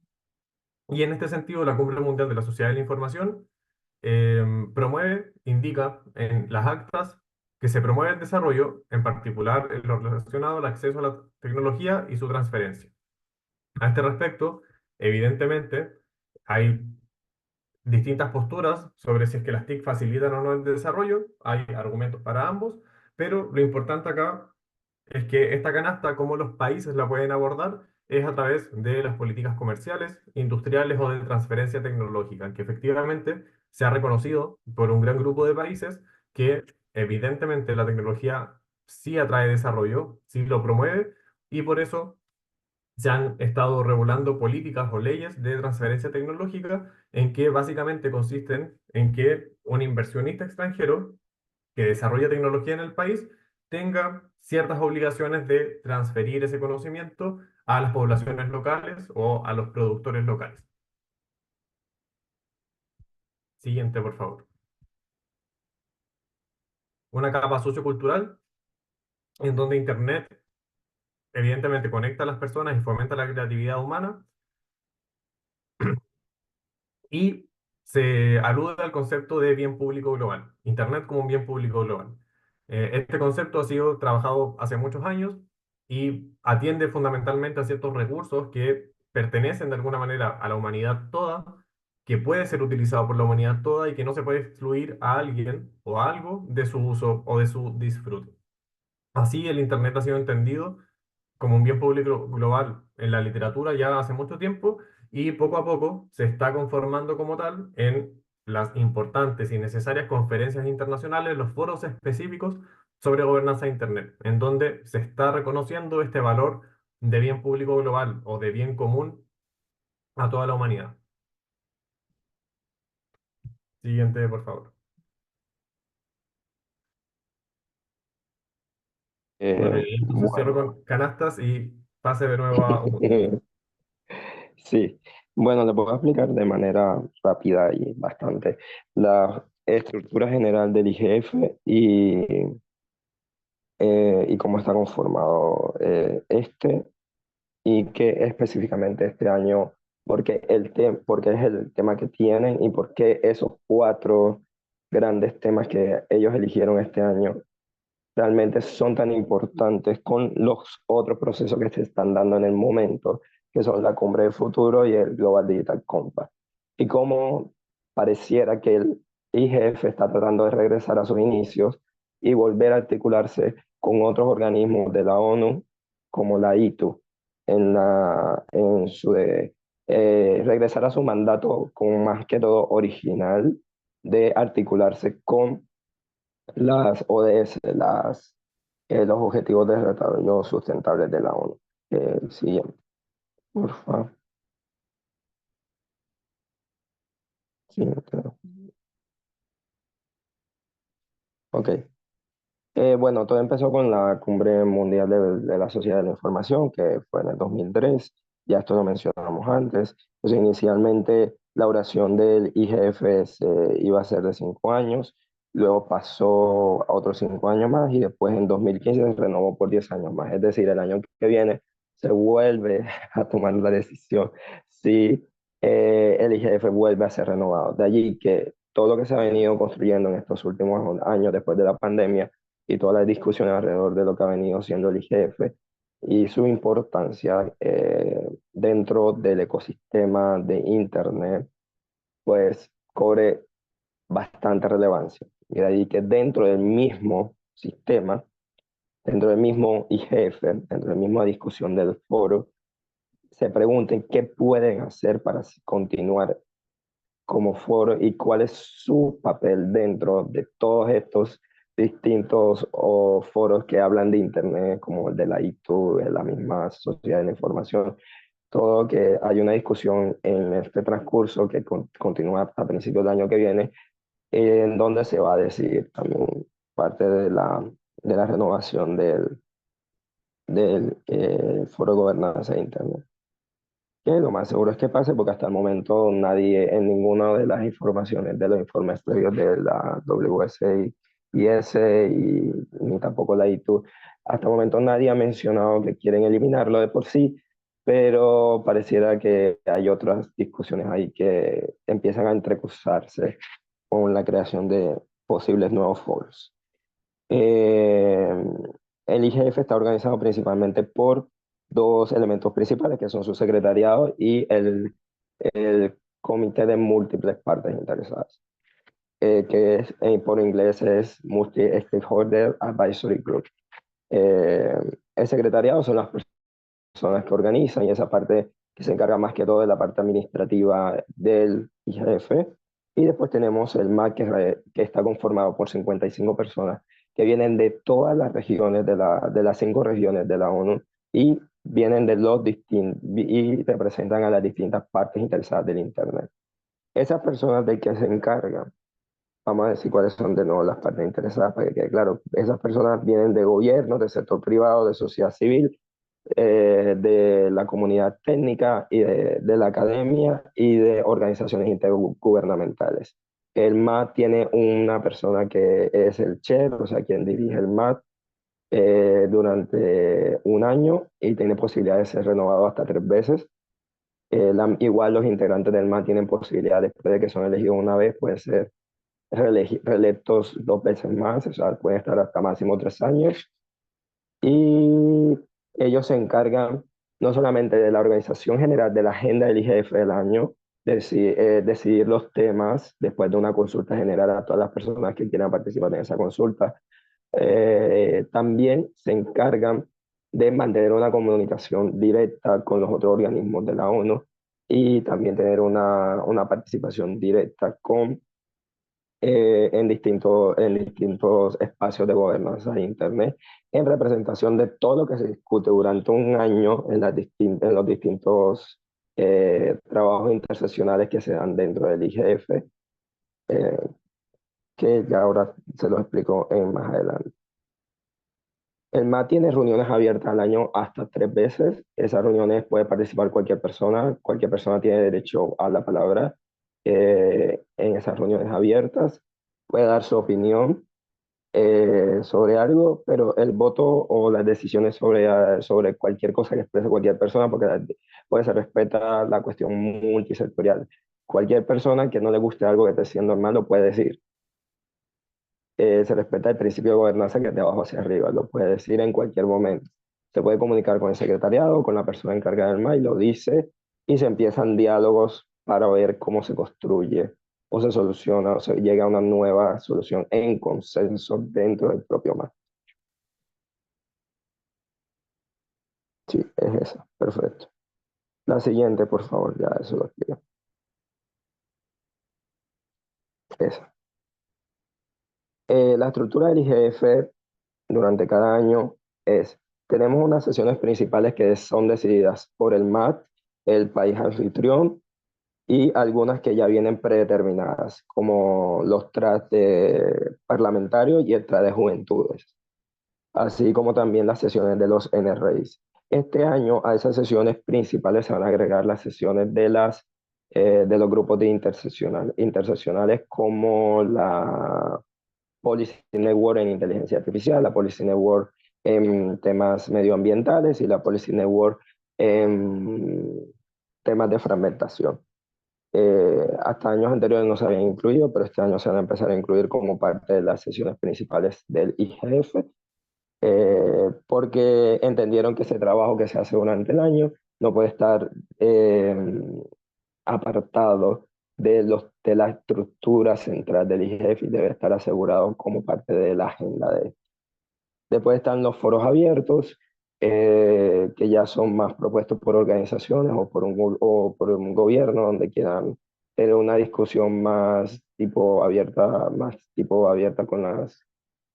y en este sentido la Cumbre Mundial de la Sociedad de la Información promueve, indica en las actas que se promueve el desarrollo, en particular en lo relacionado al acceso a la tecnología y su transferencia. A este respecto, evidentemente, hay distintas posturas sobre si es que las TIC facilitan o no el desarrollo, hay argumentos para ambos, pero lo importante acá es que esta canasta, como los países la pueden abordar, es a través de las políticas comerciales, industriales o de transferencia tecnológica, que efectivamente se ha reconocido por un gran grupo de países que evidentemente la tecnología sí atrae desarrollo, sí lo promueve, y por eso se han estado regulando políticas o leyes de transferencia tecnológica en que básicamente consisten en que un inversionista extranjero que desarrolla tecnología en el país tenga ciertas obligaciones de transferir ese conocimiento a las poblaciones locales o a los productores locales. Siguiente, por favor. Una capa sociocultural en donde Internet evidentemente conecta a las personas y fomenta la creatividad humana, y se alude al concepto de bien público global, Internet como un bien público global. Este concepto ha sido trabajado hace muchos años y atiende fundamentalmente a ciertos recursos que pertenecen de alguna manera a la humanidad toda, que puede ser utilizado por la humanidad toda y que no se puede excluir a alguien o a algo de su uso o de su disfrute. Así, el Internet ha sido entendido como un bien público global en la literatura ya hace mucho tiempo, y poco a poco se está conformando como tal en las importantes y necesarias conferencias internacionales, los foros específicos sobre gobernanza de Internet, en donde se está reconociendo este valor de bien público global o de bien común a toda la humanidad. Siguiente, por favor. Muy bien, entonces cierro Bueno. con canastas y pase de nuevo a Ubuntu. Sí, bueno, le puedo explicar de manera rápida y bastante la estructura general del IGF y cómo está conformado y qué específicamente este año, porque es el tema que tienen y por qué esos cuatro grandes temas que ellos eligieron este año realmente son tan importantes con los otros procesos que se están dando en el momento, que son la Cumbre del Futuro y el Global Digital Compact. Y cómo pareciera que el IGF está tratando de regresar a sus inicios y volver a articularse con otros organismos de la ONU, como la ITU, regresar a su mandato con más que todo original de articularse con las ODS, los Objetivos de Desarrollo Sustentable de la ONU. Siguiente, por favor. Siguiente. Ok. Bueno, todo empezó con la Cumbre Mundial de la Sociedad de la Información, que fue en el 2003. Ya esto lo mencionamos antes. Pues inicialmente la duración del IGF iba a ser de 5 años, luego pasó a otros 5 años más y después en 2015 se renovó por 10 años más. Es decir, el año que viene se vuelve a tomar la decisión si el IGF vuelve a ser renovado. De allí que todo lo que se ha venido construyendo en estos últimos años después de la pandemia y todas las discusiones alrededor de lo que ha venido siendo el IGF y su importancia dentro del ecosistema de Internet, pues cobre bastante relevancia. Y de ahí que dentro del mismo sistema, dentro del mismo IGF, dentro de la misma discusión del foro, se pregunten qué pueden hacer para continuar como foro y cuál es su papel dentro de todos estos distintos foros que hablan de Internet, como el de la ITU, de la misma Sociedad de la Información. Todo que hay una discusión en este transcurso que continúa hasta principios del año que viene, en donde se va a decidir también parte de la renovación del Foro de Gobernanza de Internet. Que lo más seguro es que pase porque hasta el momento nadie en ninguna de las informaciones de los informes previos de la WSIS y ni tampoco la ITU, hasta el momento nadie ha mencionado que quieren eliminarlo de por sí, pero pareciera que hay otras discusiones ahí que empiezan a entrecruzarse con la creación de posibles nuevos foros. Eh, el IGF está organizado principalmente por dos elementos principales, que son su secretariado y el comité de múltiples partes interesadas, por inglés es Multi-Stakeholder Advisory Group. El secretariado son las personas que organizan y esa parte que se encarga más que todo de la parte administrativa del IGF. Y después tenemos el MAC que está conformado por 55 personas que vienen de todas las regiones, de las 5 regiones de la ONU y vienen de los y representan a las distintas partes interesadas del Internet. Esas personas de que se encargan, vamos a decir cuáles son de nuevo las partes interesadas para que quede claro, esas personas vienen de gobierno, del sector privado, de sociedad civil, de la comunidad técnica y de la academia y de organizaciones intergubernamentales. El MAT tiene una persona que es el chair, o sea, quien dirige el MAT durante un año y tiene posibilidad de ser renovado hasta 3 veces. Igual los integrantes del MAT tienen posibilidad, después de que son elegidos una vez, pueden ser reelectos 2 veces más, o sea, pueden estar hasta máximo 3 años. Y ellos se encargan no solamente de la organización general de la agenda del IGF del año, decidir los temas después de una consulta general a todas las personas que quieran participar en esa consulta. También se encargan de mantener una comunicación directa con los otros organismos de la ONU y también tener una participación directa en distintos espacios de gobernanza de Internet, en representación de todo lo que se discute durante un año en los distintos trabajos interseccionales que se dan dentro del IGF. eh, que ya ahora se los explico más adelante. El MAT tiene reuniones abiertas al año hasta 3 veces. Esas reuniones puede participar cualquier persona tiene derecho a la palabra en esas reuniones abiertas, puede dar su opinión sobre algo, pero el voto o las decisiones sobre cualquier cosa que exprese cualquier persona, porque pues se respeta la cuestión multisectorial. Cualquier persona que no le guste algo que esté siendo normal lo puede decir. Se respeta el principio de gobernanza que es de abajo hacia arriba, lo puede decir en cualquier momento. Se puede comunicar con el secretariado, con la persona encargada del MAI, lo dice, y se empiezan diálogos para ver cómo se construye o se soluciona o se llega a una nueva solución en consenso dentro del propio MAI. Sí, es esa, perfecto. La siguiente, por favor, ya eso lo explico. Esa. La estructura del IGF durante cada año tenemos unas sesiones principales que son decididas por el MAT, el país anfitrión, y algunas que ya vienen predeterminadas, como los TRAs de parlamentarios y el TRA de juventudes, así como también las sesiones de los NRIs. Este año a esas sesiones principales se van a agregar las sesiones de los grupos de interseccionales como la Policy Network en inteligencia artificial, la Policy Network en temas medioambientales y la Policy Network en temas de fragmentación. Hasta años anteriores no se habían incluido, pero este año se van a empezar a incluir como parte de las sesiones principales del IGF, porque entendieron que ese trabajo que se hace durante el año no puede estar apartado de la estructura central del IGF y debe estar asegurado como parte de la agenda de. Después están los foros abiertos, que ya son más propuestos por organizaciones o por un gobierno donde quieran tener una discusión más tipo abierta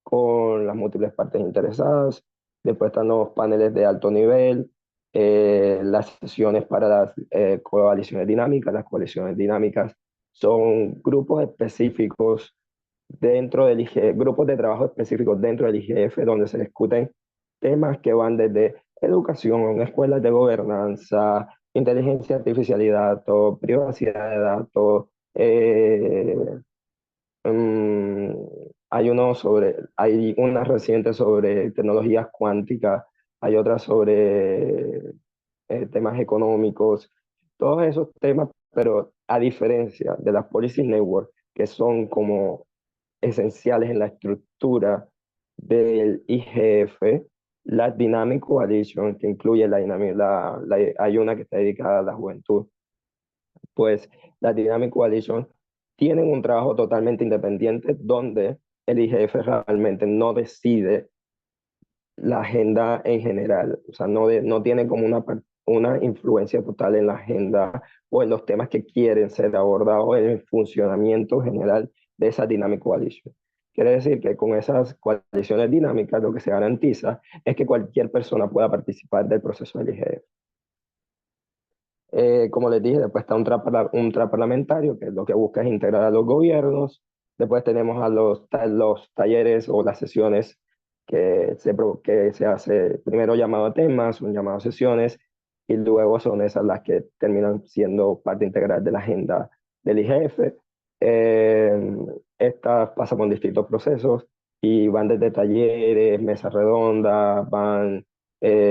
con las múltiples partes interesadas. Después están los paneles de alto nivel, las sesiones para las coaliciones dinámicas. Las coaliciones dinámicas son grupos específicos dentro del IGF, grupos de trabajo específicos dentro del IGF, donde se discuten temas que van desde educación, escuelas de gobernanza, inteligencia artificial y datos, privacidad de datos, Mm, hay una reciente sobre tecnologías cuánticas, hay otra sobre temas económicos, todos esos temas, pero a diferencia de las Policy Network, que son como esenciales en la estructura del IGF, la Dynamic Coalition, que incluye hay una que está dedicada a la juventud, pues la Dynamic Coalition tienen un trabajo totalmente independiente donde el IGF realmente no decide la agenda en general, o sea, no tiene como una influencia total en la agenda o en los temas que quieren ser abordados en el funcionamiento general de esa Dynamic Coalition. Quiere decir que con esas coaliciones dinámicas lo que se garantiza es que cualquier persona pueda participar del proceso del IGF. Como les dije, después está un TRA parlamentario, que lo que busca es integrar a los gobiernos. Después tenemos a los talleres o las sesiones que se hace primero llamado a temas, un llamado a sesiones, y luego son esas las que terminan siendo parte integral de la agenda del IGF. Estas pasan por distintos procesos y van desde talleres, mesas redondas, van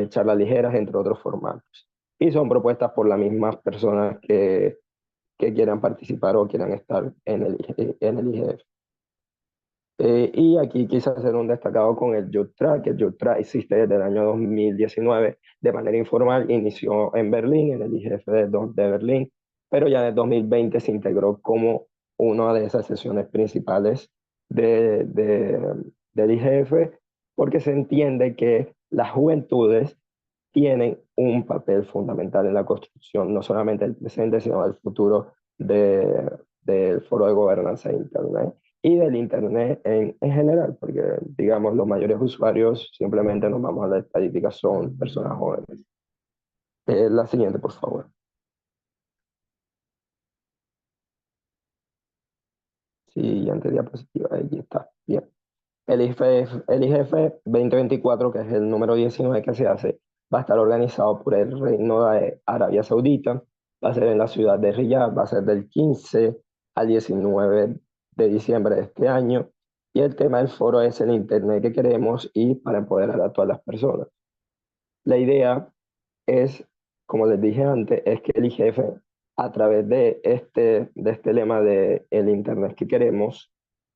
charlas ligeras, entre otros formatos y son propuestas por las mismas personas que quieran participar o quieran estar en el IGF. Y aquí quise hacer un destacado con el Youth Track, que el Youth Track existe desde el año 2019 de manera informal, inició en Berlín, en el IGF de Berlín, pero ya en el 2020 se integró como una de esas sesiones principales del IGF, porque se entiende que las juventudes tienen un papel fundamental en la construcción, no solamente del presente, sino del futuro del foro de gobernanza de Internet y del Internet en general, porque, digamos, los mayores usuarios, simplemente nos vamos a la estadística, son personas jóvenes. La siguiente, por favor. Siguiente diapositiva, ahí está. Bien. El IGF 2024, que es el número 19 que se hace, va a estar organizado por el Reino de Arabia Saudita, va a ser en la ciudad de Riyadh, va a ser del 15 al 19 de diciembre de este año, y el tema del foro es el Internet que queremos y para empoderar a todas las personas. La idea es, como les dije antes, es que el IGF, a través de este lema de el Internet que queremos,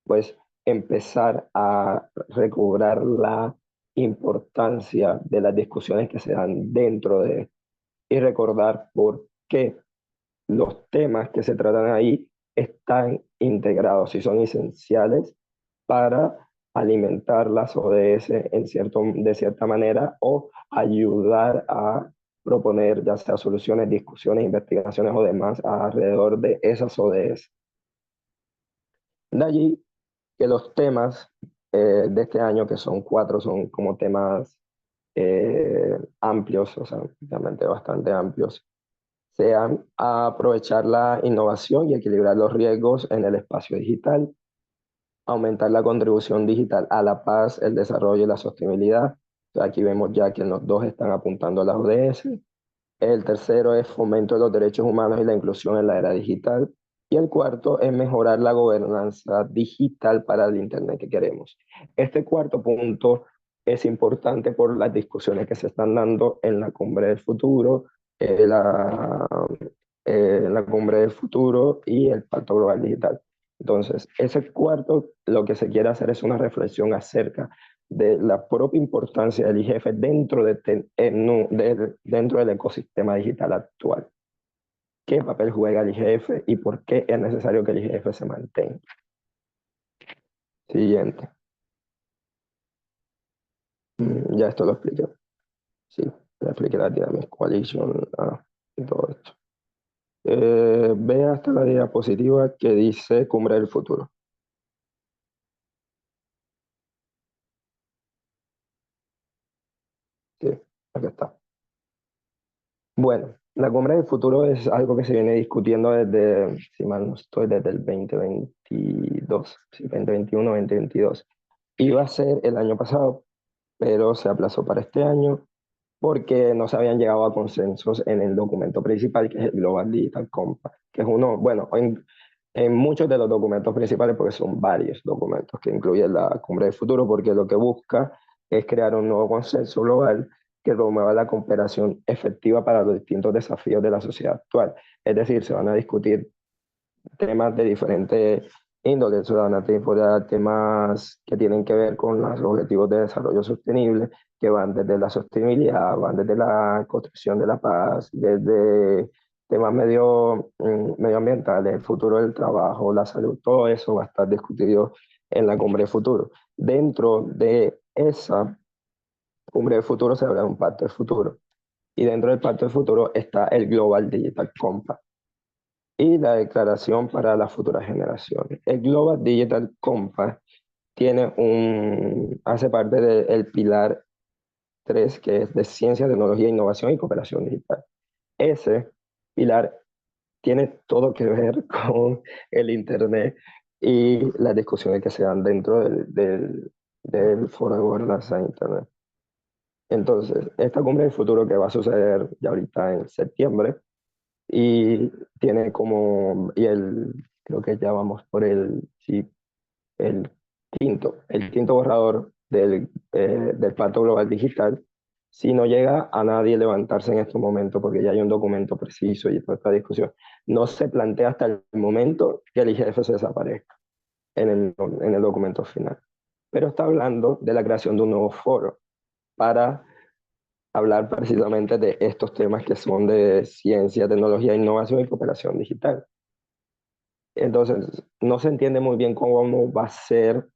pues empezar a recobrar la importancia de las discusiones que se dan dentro de, y recordar por qué los temas que se tratan ahí están integrados y son esenciales para alimentar las ODS de cierta manera o ayudar a proponer ya sea soluciones, discusiones, investigaciones o demás alrededor de esas ODS. De allí que los temas de este año, que son 4, son como temas amplios, o sea, realmente bastante amplios, sean a aprovechar la innovación y equilibrar los riesgos en el espacio digital, aumentar la contribución digital a la paz, el desarrollo y la sostenibilidad. Aquí vemos ya que los dos están apuntando a las ODS. El tercero es fomento de los derechos humanos y la inclusión en la era digital. Y el cuarto es mejorar la gobernanza digital para el Internet que queremos. Este cuarto punto es importante por las discusiones que se están dando en la Cumbre del Futuro, la Cumbre del Futuro y el Pacto Global Digital. Entonces, ese cuarto, lo que se quiere hacer es una reflexión acerca de la propia importancia del IGF dentro del ecosistema digital actual. ¿Qué papel juega el IGF y por qué es necesario que el IGF se mantenga? Siguiente. Ya esto lo expliqué. Sí, le expliqué la Dynamic Coalition y todo esto. Ve hasta la diapositiva que dice Cumbre del Futuro. Sí, aquí está. Bueno, la Cumbre del Futuro es algo que se viene discutiendo desde, si mal no estoy, desde el 2022, sí, 2021, 2022. Iba a ser el año pasado, pero se aplazó para este año porque no se habían llegado a consensos en el documento principal, que es el Global Digital Compact, que es uno, bueno, en muchos de los documentos principales, porque son varios documentos que incluyen la Cumbre del Futuro, porque lo que busca es crear un nuevo consenso global que promueva la cooperación efectiva para los distintos desafíos de la sociedad actual. Es decir, se van a discutir temas de diferentes índoles, se van a discutir temas que tienen que ver con los objetivos de desarrollo sostenible, que van desde la sostenibilidad, van desde la construcción de la paz, desde temas medioambientales, el futuro del trabajo, la salud, todo eso va a estar discutido en la Cumbre de Futuro. Dentro de esa Cumbre de Futuro se habla de un pacto de futuro. Y dentro del pacto de futuro está el Global Digital Compact y la declaración para las futuras generaciones. El Global Digital Compact hace parte del pilar 3, que es de ciencia, tecnología, innovación y cooperación digital. Ese pilar tiene todo que ver con el Internet y las discusiones que se dan dentro del foro de gobernanza de Internet. Entonces, esta cumbre del futuro que va a suceder ya ahorita en septiembre y tiene creo que ya vamos por sí, el quinto borrador del Pacto Global Digital. Si no llega a nadie levantarse en este momento, porque ya hay un documento preciso y toda esta discusión, no se plantea hasta el momento que el IGF se desaparezca en el documento final. Pero está hablando de la creación de un nuevo foro para hablar precisamente de estos temas que son de ciencia, tecnología, innovación y cooperación digital. Entonces, no se entiende muy bien cómo va a ser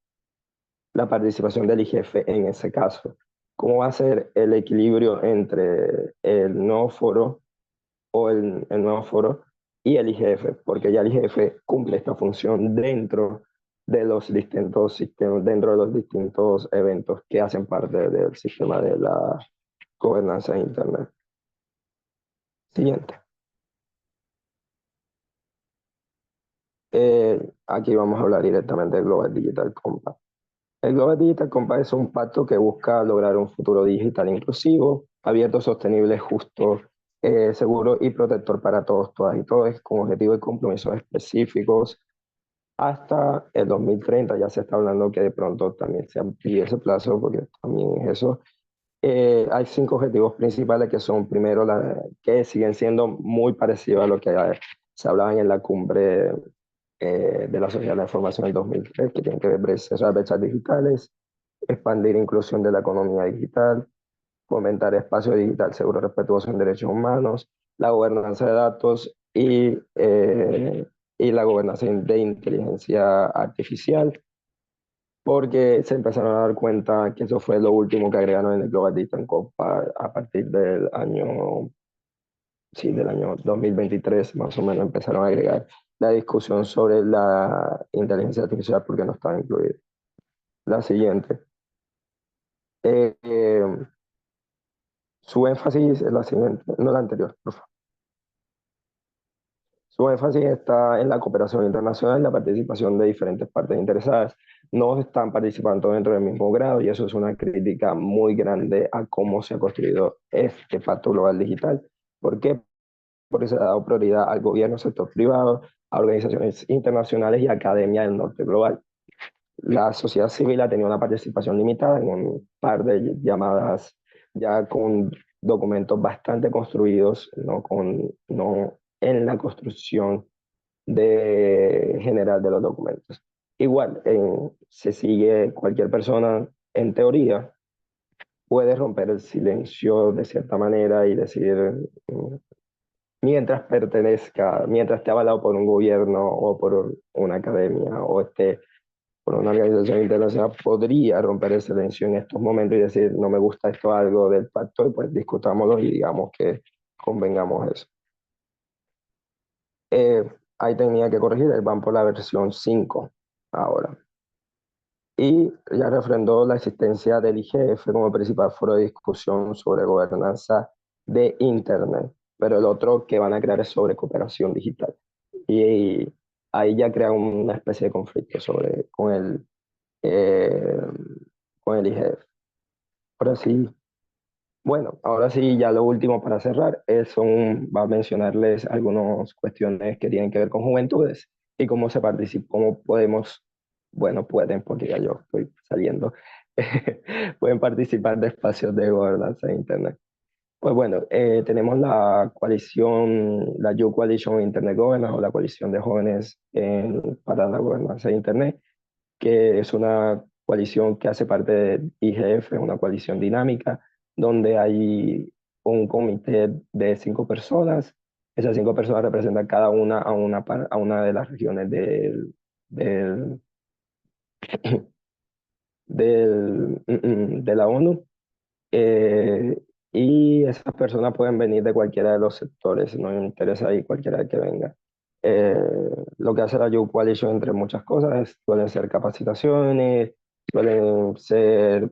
la participación del IGF en ese caso. ¿Cómo va a ser el equilibrio entre el nuevo foro el nuevo foro y el IGF? Porque ya el IGF cumple esta función dentro de los distintos sistemas, dentro de los distintos eventos que hacen parte del sistema de la gobernanza de Internet. Siguiente. Aquí vamos a hablar directamente del Global Digital Compact. El Global Digital Compact es un pacto que busca lograr un futuro digital inclusivo, abierto, sostenible, justo, seguro y protector para todos, todas y todos, con objetivos y compromisos específicos hasta el 2030. Ya se está hablando que de pronto también se amplíe ese plazo, porque también es eso. Hay 5 objetivos principales que son, primero, que siguen siendo muy parecidos a lo que se hablaban en la cumbre de la Sociedad de la Información del 2003, que tienen que ver cerrar brechas digitales, expandir inclusión de la economía digital, fomentar espacio digital seguro, respetuoso en derechos humanos, la gobernanza de datos y la gobernanza de inteligencia artificial, porque se empezaron a dar cuenta que eso fue lo último que agregaron en el Global Digital Compact a partir del año, sí, del año 2023, más o menos empezaron a agregar la discusión sobre la inteligencia artificial porque no estaba incluida. La siguiente. Eh, eh, su énfasis es la siguiente, no la anterior, por favor. Su énfasis está en la cooperación internacional y la participación de diferentes partes interesadas. No están participando dentro del mismo grado y eso es una crítica muy grande a cómo se ha construido este pacto global digital. ¿Por qué? Porque se ha dado prioridad al gobierno, sector privado, a organizaciones internacionales y academia del norte global. La sociedad civil ha tenido una participación limitada en un par de llamadas ya con documentos bastante construidos, no en la construcción general de los documentos. Igual, se sigue cualquier persona, en teoría, puede romper el silencio de cierta manera y decir, mm, mientras esté avalado por un gobierno o por una academia o esté por una organización internacional, podría romper el silencio en estos momentos y decir, no me gusta esto algo del pacto, y pues discutámoslo y digamos que convengamos eso. Ahí tenía que corregir, van por la versión 5 ahora. Y ya refrendó la existencia del IGF como principal foro de discusión sobre gobernanza de Internet, pero el otro que van a crear es sobre cooperación digital. Y ahí ya crea una especie de conflicto eh, con el IGF. Ahora sí, bueno, ahora sí, ya lo último para cerrar, va a mencionarles algunas cuestiones que tienen que ver con juventudes y cómo se participa, cómo podemos, bueno, pueden, porque ya yo estoy saliendo, pueden participar de espacios de gobernanza de Internet. Pues bueno, tenemos la coalición, la Youth Coalition Internet Governance o la coalición de jóvenes para la gobernanza de Internet, que es una coalición que hace parte de IGF, una coalición dinámica, donde hay un comité de 5 personas. Esas 5 personas representan cada una a una de las regiones del, de la ONU. Eh, y esas personas pueden venir de cualquiera de los sectores, no me interesa ahí cualquiera que venga. Eh, lo que hace la Youth Coalition, entre muchas cosas, suelen ser capacitaciones, suelen ser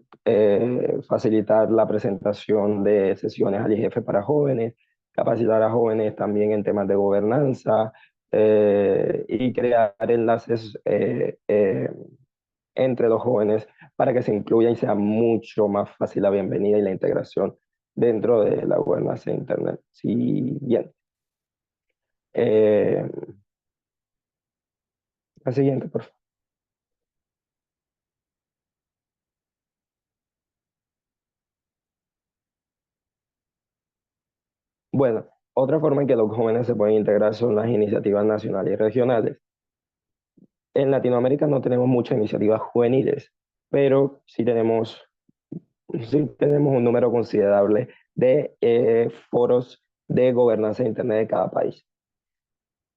facilitar la presentación de sesiones al IGF para jóvenes, capacitar a jóvenes también en temas de gobernanza y crear enlaces entre los jóvenes para que se incluya y sea mucho más fácil la bienvenida y la integración dentro de la gobernanza de Internet. Sí, bien. Eh, la siguiente, por favor. Bueno, otra forma en que los jóvenes se pueden integrar son las iniciativas nacionales y regionales. En Latinoamérica no tenemos muchas iniciativas juveniles, pero sí tenemos un número considerable de foros de gobernanza de Internet de cada país.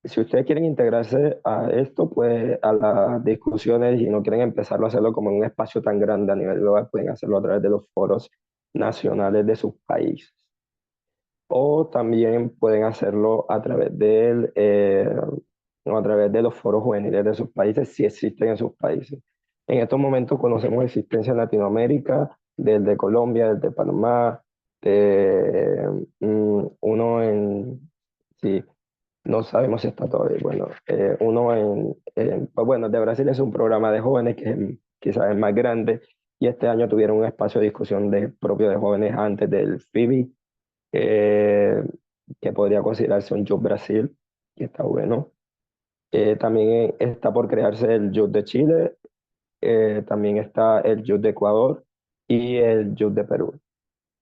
Si ustedes quieren integrarse a esto, pues a las discusiones y no quieren empezarlo a hacerlo como en un espacio tan grande a nivel global, pueden hacerlo a través de los foros nacionales de sus países. O también pueden hacerlo a través o a través de los foros juveniles de sus países, si existen en sus países. En estos momentos conocemos existencia en Latinoamérica, del de Colombia, del de Panamá, uno sí, No sabemos si está todavía. Bueno, uno pues bueno, de Brasil es un programa de jóvenes que quizás es más grande y este año tuvieron un espacio de discusión propio de jóvenes antes del FIBI, eh, que podría considerarse un Youth Brasil, que está bueno. También está por crearse el Youth de Chile, también está el Youth de Ecuador y el Youth de Perú.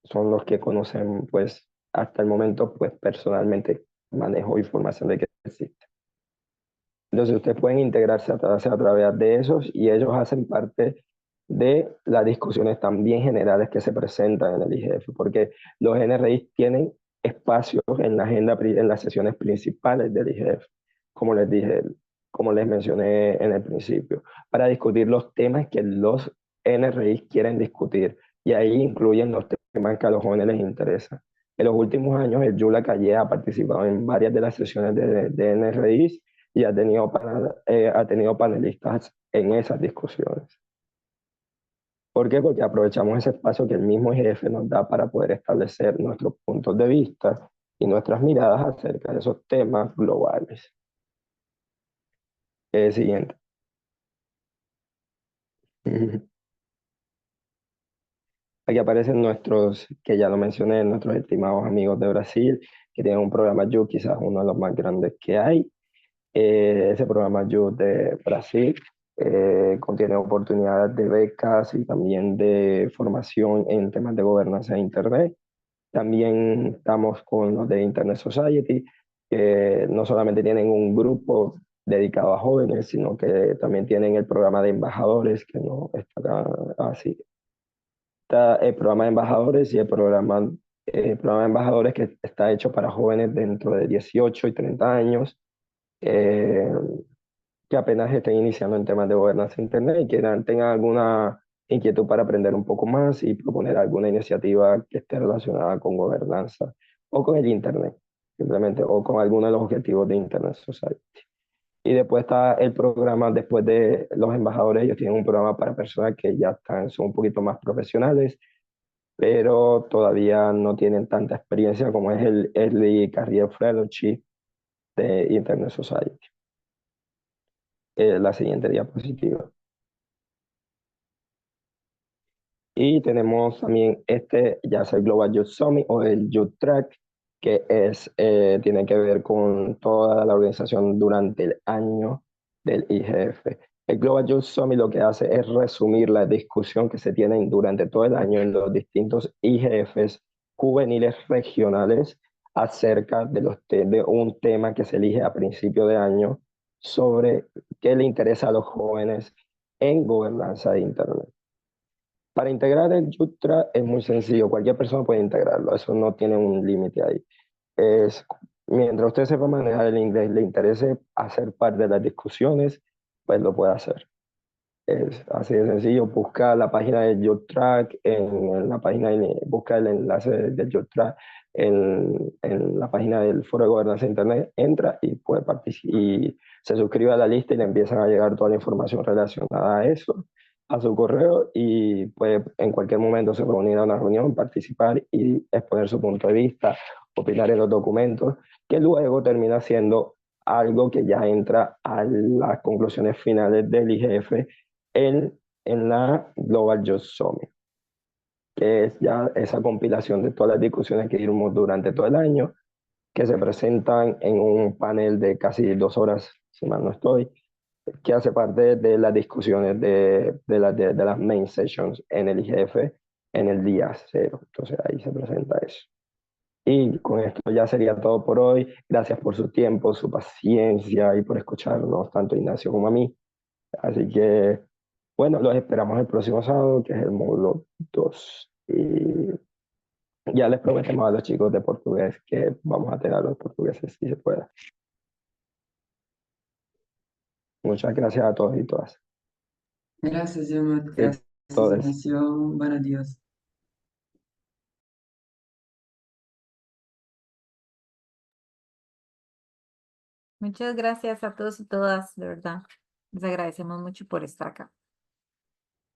Son los que conocen, pues, hasta el momento, pues, personalmente manejo información de que existe. Entonces, ustedes pueden integrarse a través de esos y ellos hacen parte de las discusiones también generales que se presentan en el IGF, porque los NRI tienen espacios en la agenda, en las sesiones principales del IGF, como les dije, como les mencioné en el principio, para discutir los temas que los NRI quieren discutir, y ahí incluyen los temas que a los jóvenes les interesan. En los últimos años, el Yula Calle ha participado en varias de las sesiones de NRI y ha tenido panelistas en esas discusiones. ¿Por qué? Porque aprovechamos ese espacio que el mismo IGF nos da para poder establecer nuestros puntos de vista y nuestras miradas acerca de esos temas globales. Siguiente. Aquí aparecen nuestros, que ya lo mencioné, nuestros estimados amigos de Brasil, que tienen un programa You, quizás uno de los más grandes que hay. Ese programa You de Brasil contiene oportunidades de becas y también de formación en temas de gobernanza de Internet. También estamos con los de Internet Society, que no solamente tienen un grupo dedicado a jóvenes, sino que también tienen el programa de embajadores, que no está acá así. Está el programa de embajadores y el programa de embajadores que está hecho para jóvenes dentro de 18 y 30 años. eh, que apenas estén iniciando en temas de gobernanza de Internet y que tengan alguna inquietud para aprender un poco más y proponer alguna iniciativa que esté relacionada con gobernanza o con el Internet, simplemente, o con alguno de los objetivos de Internet Society. Y después está el programa, después de los embajadores, ellos tienen un programa para personas que ya son un poquito más profesionales, pero todavía no tienen tanta experiencia como es el Early Career Fellowship de Internet Society. La siguiente diapositiva. Y tenemos también ya sea el Global Youth Summit o el Youth Track, que tiene que ver con toda la organización durante el año del IGF. El Global Youth Summit lo que hace es resumir la discusión que se tiene durante todo el año en los distintos IGFs juveniles regionales acerca de un tema que se elige a principio de año sobre qué le interesa a los jóvenes en gobernanza de Internet. Para integrar el Yutra es muy sencillo, cualquier persona puede integrarlo, eso no tiene un límite ahí. Mientras usted sepa manejar el inglés, le interese hacer parte de las discusiones, pues lo puede hacer. Es así de sencillo, busca la página de YouTrack, busca el enlace del YouTrack en la página del Foro de Gobernanza de Internet, entra y puede participar y se suscribe a la lista y le empiezan a llegar toda la información relacionada a eso, a su correo y puede en cualquier momento se reunir a una reunión, participar y exponer su punto de vista, opinar en los documentos, que luego termina siendo algo que ya entra a las conclusiones finales del IGF en la Global Youth Summit, que es ya esa compilación de todas las discusiones que dimos durante todo el año, que se presentan en un panel de casi 2 horas, si mal no estoy, que hace parte de las discusiones de las main sessions en el IGF en el día 0. Entonces ahí se presenta eso. Y con esto ya sería todo por hoy. Gracias por su tiempo, su paciencia y por escucharnos, tanto a Ignacio como a mí. Así que, bueno, los esperamos el próximo sábado, que es el módulo 2. Y ya les prometemos a los chicos de portugués que vamos a tener a los portugueses si se puede. Muchas gracias a todos y todas. Gracias, Yomut. Y Gracias, todos. Ignacio. Buenos días. Muchas gracias a todos y todas, de verdad. Les agradecemos mucho por estar acá.